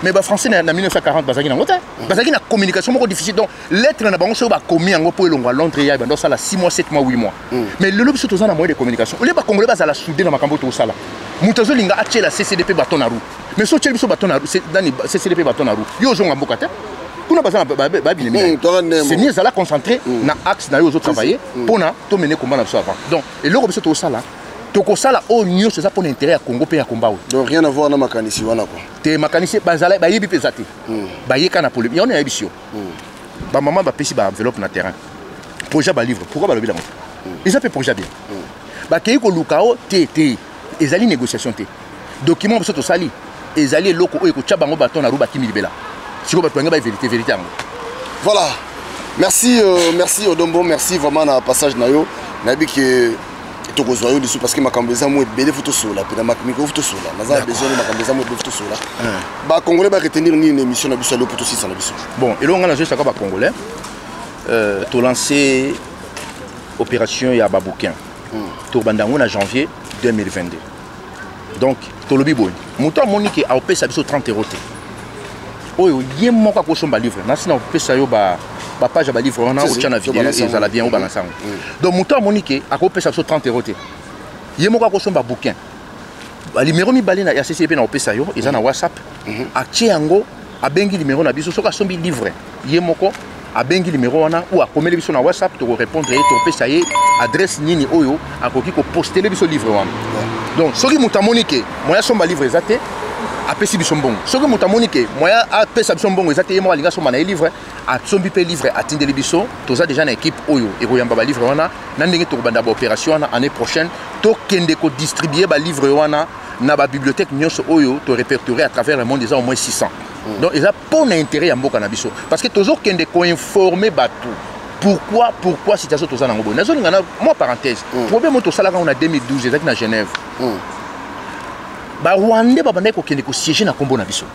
mais les Français en 1940 bazaki na ngota bazaki na communication moko difficile donc lettre na bango so ba commis yango po elongwa Londres ya bando sala 6 mois 7 mois 8 mois mais le biso toza na moyen de communication ole ba congolais bazala soudé na makambo to sala mutazo linga atie la CCDP baton na roue mais so tcheli biso baton na roue c'est dans CCDP baton na roue yo zonga mboka te kuna bazana ba binemi c'est mieux zala concentré na axe na yo zo travailler pona to mener combat na biso avant donc et le biso to sala toko sala o nyo c'est ça pour l'intérêt à Congo pe ya combat donc rien à voir na makanisi wana quoi te makanisi bazala ba yebi pesate ba yeka na problème on a ebisio ba maman ba pesi ba enveloppe na terrain projet ba livre pourquoi ba lobi la moto ils appellent projet bien ba kei ko lukao te ezali négociation te document biso to sali ezali loko o ko tcha bango baton na ruba kimi libela siko ba twanga ba vérité voilà merci merci Odombo merci vraiment na passage na yo na bi que tokozwa yo lisu parce que makambo eza mo ebele photo sola pe na micro photo sola naza besoin de makambo eza mo ebele photo sola ba congolais ba retenir ni une émission na biso le photo 6 na biso bon et là on a juste ba congolais to lancer opération ya babouquin to bandango na janvier 2022 donc to lobi boy muto monique a opesa biso 30 € te oyo yemo ka ko somba livre na sina opesa yo ba page ba livre on a au chana vidéo et ça la bien au balançant donc muto monique a ko opesa biso 30 € te yemo ka ko somba bouquin ba numéro mi balina ya CCP na opesa yo eza na WhatsApp a tiango a bengi numéro na biso soka sombi livre yemo ko a bengi numéro wana ou a komeli biso na WhatsApp to répondre et to opesa ye adresse nini oyo a koki ko poster biso livre wana donc soki muta monique moya somba livre ezate apesi biso mbongo soki muta monique moya apesa biso mbongo ezate ye mo alinga somba na livre a sombi pe livre atindeli biso toza déjà na équipe oyo e koyamba ba livre wana na ndenge to banda ba opération wana année prochaine to kende ko distribuer ba livre wana na ba bibliothèque nyonso oyo to répertorier à travers le monde déjà au moins 600 donc ils a pour intérêt ya mboka na biso parce que toujours kende ko informer batou pourquoi situation toza na ngobo nazo ngana moi parenthèse problème to sala on a 2012 ezaki na Genève ba Rwandais ba bandai ko kende ko siéger na kombo na biso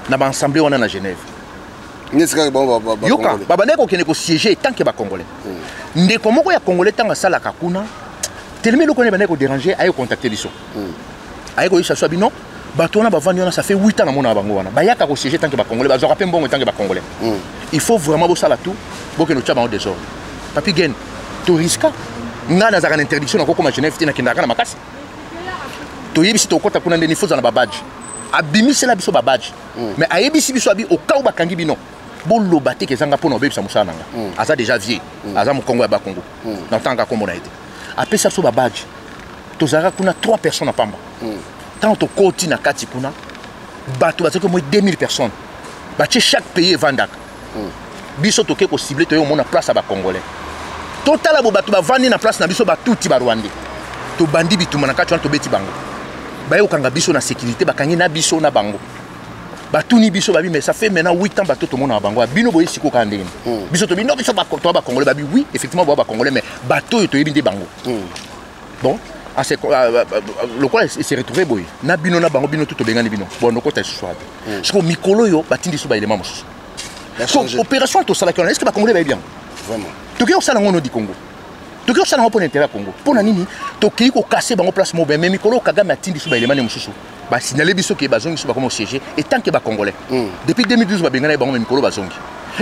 na ba assemblée wana na Genève Nisika ba yoka ba bandai ko kende ko siéger tant que ba congolais ndeko moko ya congolais tanga sala kakuna tellement le connaît bandai ko déranger ayo contacter biso ayo ko isa so bino bato wana bavandi wana ça fait 8 ans na mona bango wana bayaka ko siéger tant que ba congolais ba zo rappel mbongo tant que ba congolais il faut vraiment bo sala tout bo que no tchaba en désordre papi gen to risque nga na zaka interdiction na ko comme Genève tina kinda kana makasi to yebisi to kota kuna ndeni foza na ba badge abimisi la biso ba badge mais ayebisi biso abi au cas où bakangi bino bo lobate ke zanga pona obebisa musana nga aza déjà vieux aza mu Congo ya ba Congo na tanga kombo na été apesa so ba badge to zaka kuna 3 personnes à pamba tant to koti na kati kuna bato bazako mo 2000 personnes ba chaque pays vandaka biso toke ko cibler to yo mona place à ba congolais total abo bato ba vandi na place na biso ba tuti ba Rwandais to bandi bituma na kati to beti bango ba yo kanga biso na sécurité ba kangi na biso na bango ba tuni biso ba bi mais ça fait maintenant 8 ans ba to mona bango bino boye siko ka ndeni biso to bino biso ba to ba congolais ba bi oui effectivement ba congolais mais ba to yebi de bango bon à ce le quoi s'est retrouvé boye na bino na bango bino to bengani bino bon noko ta soit ce ko mikolo yo ba tindi so ba élément mosusu opération to sala kona est-ce que ba congolais ba bien vraiment to ke o sala ngono di Congo to ke o sala ngopona intérêt Congo pona nini to ke ko casser bango place mo ben mais mikolo Kagame atindi so ba élément mosusu ba signaler biso ke bazongi so ba comme siéger et tant que ba congolais depuis 2012 ba bengana bango mikolo bazongi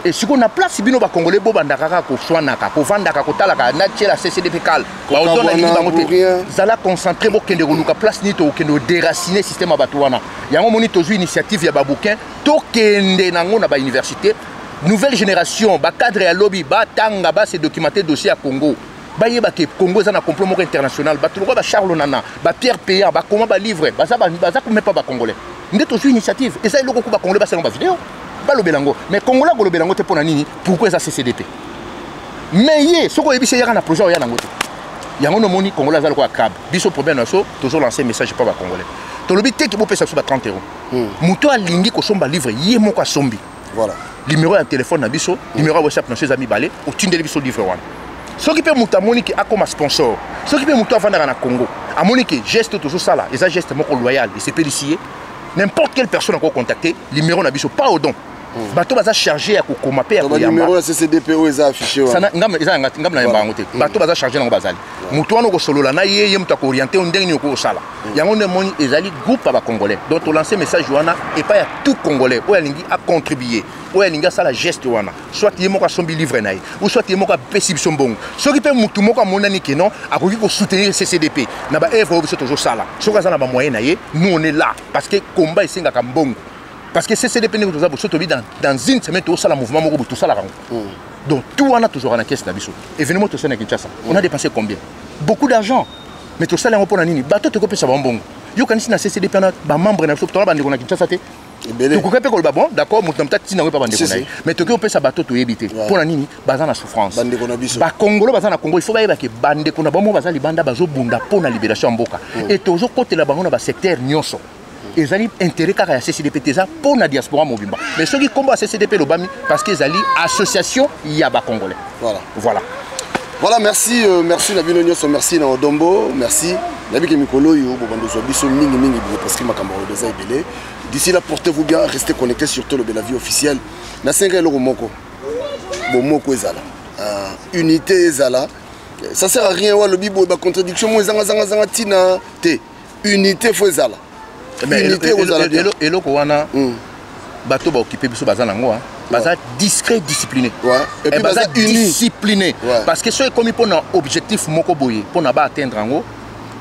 et si on a place bino ba congolais bo bandaka ko swanaka ko vandaka ko talaka na tchela CCDP cal ba otona ni bango te zala concentrer bo kende luka place ni to kende déraciner système abatuana yango moni to zu initiative ya babouquin to kende nango na ba université nouvelle génération ba cadre ya lobby ba tanga ba se documenter dossier à Congo ba yeba ke Congo za na complot moko international ba tuloko ba Charles Nana ba Pierre Péan ba comment ba livre ba za ko même pas ba congolais ndé to zu initiative et ça iloko ko ba congolais ba c'est ba vidéo pas le belango mais congolais ko le belango te pona nini pourquoi ça CCDP mais yé soko yebise yaka na projet ya nango te yango no moni congolais za ko crabe biso problème na so toujours lancer message pas ba congolais tolobi te ki bo pesa so ba 30 €. Muto alingi ko somba livre ye moko sombi. Voilà. Numéro de téléphone na biso, numéro de WhatsApp na ses amis balé, au tindeli biso livre wana. Ce qui peut muta monique a comme sponsor. Ce qui peut muta vendre na Congo. A monique geste toujours ça là, et ça geste moko loyal, et c'est policier. N'importe quelle personne encore contacter, numéro na biso pas au don. Bato baza chargé à kokoma pe ya koyamba. Numéro de CCDPO eza affiché wa. Ça ngam na mbango te. Bato baza chargé na bazali. Muto wana ko solola na ye muta ko orienter on ndenge ni ko sala. Yango ne moni ezali groupe ba congolais. Donc to lancer message wana et pas ya tout congolais. O yalingi a contribuer. O yalingi ça la geste wana. Soit ye moko sombi livre na ye ou soit ye moko pesi biso mbongo. Soki pe mutu moko monani ke non akoki ko soutenir CCDP. Na ba œuvre biso toujours sala. Soki za na ba moyen na ye, nous on est là parce que combat isinga ka mbongo. Parce que CCDP nous avons dans une semaine tout ça le mouvement tout ça la donc tout on a toujours en caisse d'habitude événement tout ça na Kinshasa on a dépensé combien beaucoup d'argent mais tout ça là on pour nini bateau te copier ça bonbon yo kanisi na CCDP na ba membre na tout la bande na Kinshasa te to ko ko ba bon d'accord mutu mta tina ko ba bande na mais to ko pesa bateau to yebité pour nini baza na souffrance bande ko na biso ba Congolo baza na Congo il faut ba yeba ke bande ko na ba mo baza libanda bazo bunda pour na libération mboka et toujours côté la bango na ba secteur nyonso. Ils ont intérêt à la CCDP pour la diaspora mobimba. Mais ceux qui combattent la CCDP, parce qu'ils ont association Yaba Congolais. Voilà, merci, merci Nabino Nyonso, merci na Odombo, merci. Nabi Mikolo yo bobando so biso mingi parce que ma camarade des Ibélé. D'ici là, portez-vous bien, restez connectés sur Tolo Bella Vie officielle. Na 5 € moko. Bon moko ezala. Unité ezala. Ça sert à rien wa le bibo ba contradiction mo zanga tina te. Unité faut ezala. Mais et le Kowana, bateau va occuper biso bazan nango, baza discret, discipliné. Et puis baza discipliné. Parce que ceux comme pour un objectif moko boye, pour na ba atteindre nango,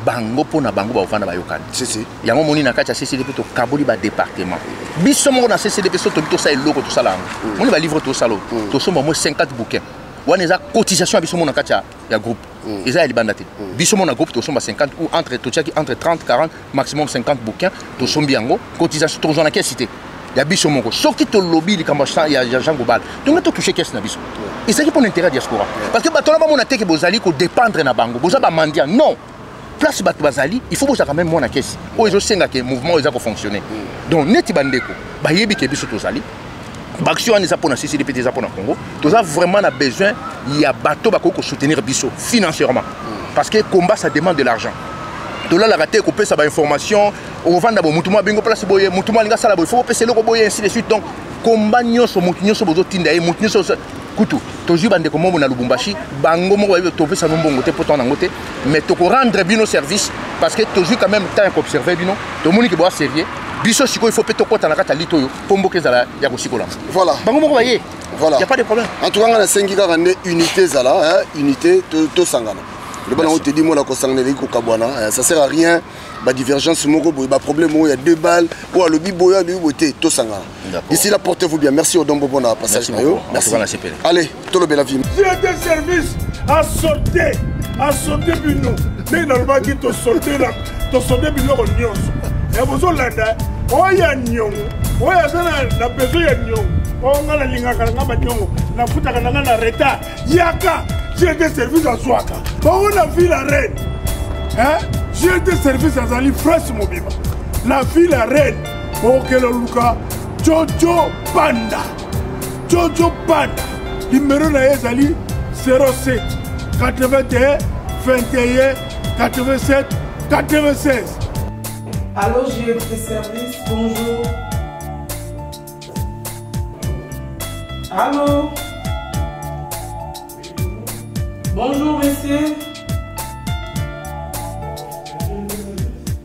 bango pour na bango ba ofanda ba yokani. Si. Yango moni na kati CCDP to kaboli ba département. Biso mo na CCDP so to ça eloko to sala. Moni ba livre to salo. To so mo 50 bouquins. On a cotisation à Bissomo na groupe. Ils ont libandate. Bissomo na groupe, tous 50 ou entre 30, 40, maximum 50 bouquins. Tous sont bien cotisation tous dans quelle cité. Il y a Bissomo. Sauf que le lobby, il y a Jean Gobal. Donc on a touché qu'est-ce na Bisso. Et c'est qui pour l'intérêt diaspora. Parce que bateau là on a été que Bozali ko dépendre na bango. Bozaba mandia non. Place bateau Bazali, il faut que quand même mon caisse. Oh ils ont senga que mouvement ils a fonctionner. Donc neti bandeko. Ba yebi ke Bisso tozali. L'action est pour la CCDP des pour le Congo. Nous avons vraiment besoin il y a bateau pour soutenir Bisso financièrement. Parce que le combat ça demande de l'argent. De là la raté qu'on peut ça information au vend d'abord mutuma bingo place boye mutuma linga sala boye faut passer le boye ainsi de suite donc combat nyoso mutinyoso bozo tinda e mutinyoso kutu toujours bande comme na Lubumbashi bango mo wa to pesa nombongo te poto na ngote mais to ko rendre bino service parce que toujours quand même temps qu'observer bino to moni ki boa sérieux. Biso siko il faut péter kota na kata lito yo pombo kezala ya kosikola. Voilà. Bango moko baye. Voilà. Il y a pas de problème. En tout cas na 5 ka rande unité zala unité to sangana. Le bana on te dit moi la ko sangana ko kabwana ça sert à rien ba divergence moko ba problème il y a 2 balles ou le biboya lui boté to sangana. Ici là portez-vous bien. Merci au Dombo bona passage na yo. Merci. Allez, Tolo Bella Vie. J'ai des services à sauter bino. Mais normalement qui te sauter là, te sauter bino ko nyonso. Ya bozo landa oya nyongo oya sana na bezo ya nyongo onga na linga kala ngaba nyongo na futa kana na reta yaka j'ai des services à Zwaka on a vu la reine j'ai des services à Zali fresh mobiba la ville la reine okelo luka Jojo Panda numéro na Zali 07 81 21 87 96. Allô, j'ai tes services, bonjour. Allô? Bonjour, monsieur.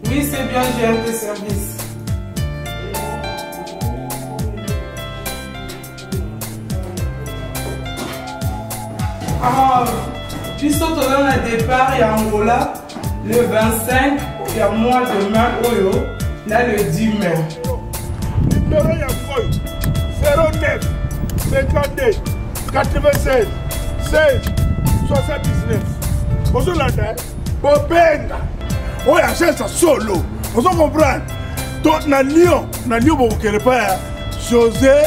Oui, c'est bien, j'ai tes services. Puis surtout dans le départ, il y a Angola, le 25. Il y a moi demain, là le 10 mai. Numéro il y a 09 52 96 16 79. Bonjour la dame. Bobenga. Oh, il y a ça solo. Vous comprenez? Donc, na Lyon, vous ne pas José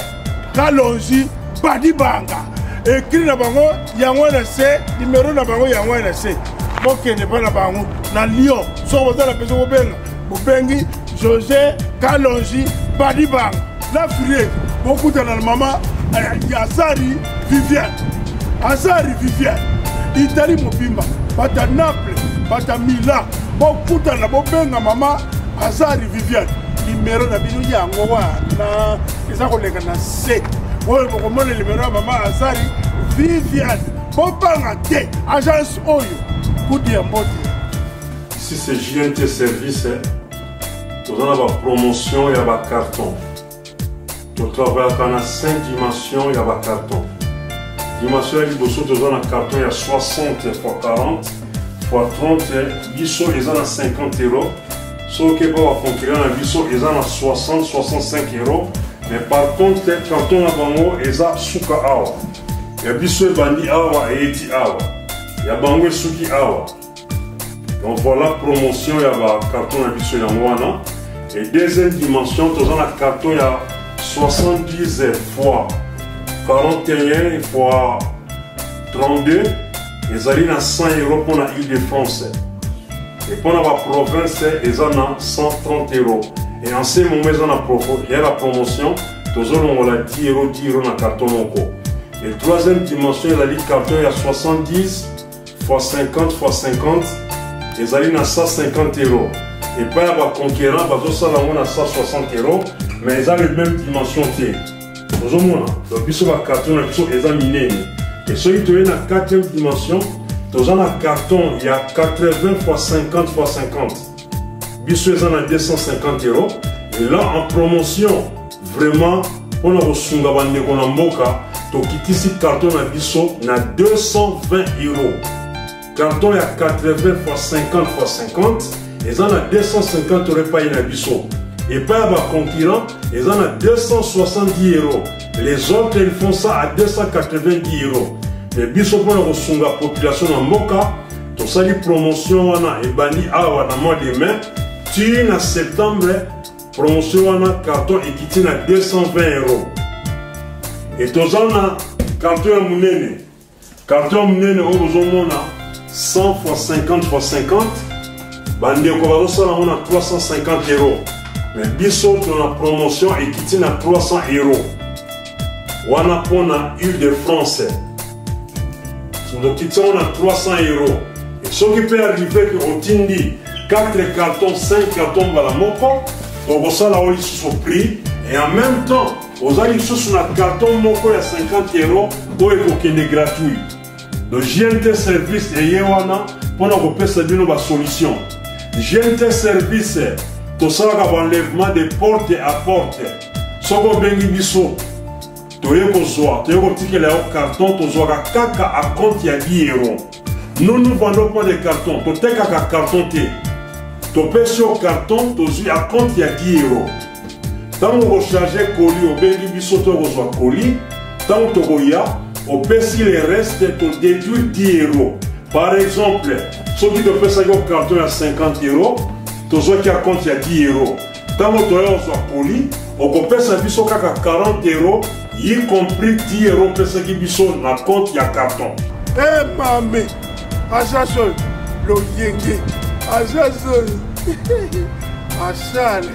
Kalonji Badibanga. Écrit na bango, il y a un essai, numéro na bango, il y a un essai. Ok, n'est pas na bango. Na Lyon, so vous avez la personne Bobengi, José Kalonji Badibang. La fille, beaucoup de la maman, Asari Viviane. Asari Viviane. Italie Mobimba. Bata Naples, Bata Milan. Beaucoup de la bobenga maman, Asari Viviane. Numéro na bino yango wana. Eza koleka na 7. Oyo bokomona numéro ya maman Asari Viviane. Bopanga te agence Oyo. Kudi ya mbote. Ici c'est JNT Service. Nous avons la promotion, il y a un carton. Nous travaillons dans 5 dimensions, il y a un carton. Dimension, il y a un carton, il y a 60 x 40 x 30, biso, il y a 50 €. Ce qui est pas concurrent, biso, il y a 60, 65 €. Mais par contre, le carton, il y a suka awa. Il y a biso, bandi awa et eti awa. Il y a bango suki awa. Donc voilà, promotion, il y a un carton, il y a un. Et deuxième dimension, nous avons un carton, il y a 70 fois 41 x 32. Ils arrivent à 100 € pour la Île-de-France. Et pour la province, ils ont 130 €. Et en ce moment, il y a la promotion, nous avons 10 € dans le carton. Et troisième dimension, il y a le carton, il y a 70 x 50 x 50. Ils arrivent à 150 €. Et pas les conquérants, ils ont 160 €, mais ils ont les mêmes dimensions. Nous avons un carton qui est examiné. Et celui qui est en 4e dimension, nous avons un carton, il y a 80 x 50 x 50. Ils ont 250 €. Et là, en promotion, vraiment, on a reçu un mboka, donc ici, carton à biso, on a 220 €. Carton, il y a 80 x 50 x 50. Ils en ont 250 € par Inabiso. Et pas les concurrents, ils en ont 270 €. Les autres, ils font ça à 290 €. Mais biso pour la population en Moka, tout ça, les promotions, et bani awa dans le mois de mai, tu en septembre, promotion, carton et qui tient à 220 €. Et tout ça, carton à Mounene. Carton à Mounene, on a 100 x 50 x 50. Bande on a 350 €. Mais biso on a promotion et qui tient à 300 €. On a pour la Île-de-France. Donc on a 300 €. Et ce qui peut arriver qu'on tindi 4 cartons, 5 cartons dans la moko, donc ça là ils sont pris. Et en même temps, aux allez sur un carton moko à 50 € pour être gratuit. Donc JNT Service et Yewana pour nous faire une solution. JNT Service, tout ça va enlèvement de porte à porte. Ce qu'on bengi biso, tu es besoin, tu es que le carton, tu as kaka à compte il y a 10 €. Nous ne vendons pas de carton, tu as kaka carton te. Tu payes sur carton, tu as à compte il y a 10 €. Tant que vous rechargez colis, au bengi biso, tu as colis. Tant que tu as, au paye si le reste, tu déduis 10 €. Par exemple, ceux qui te font ça au carton à 50 €, tous ceux qui comptent il y a 10 €. Tant que tu as un colis, on peut ça à 40 €, y compris 10 € pour ceux qui sont dans compte il y a carton. Eh mamé, Ajason, le yenge, Ajason, Achale.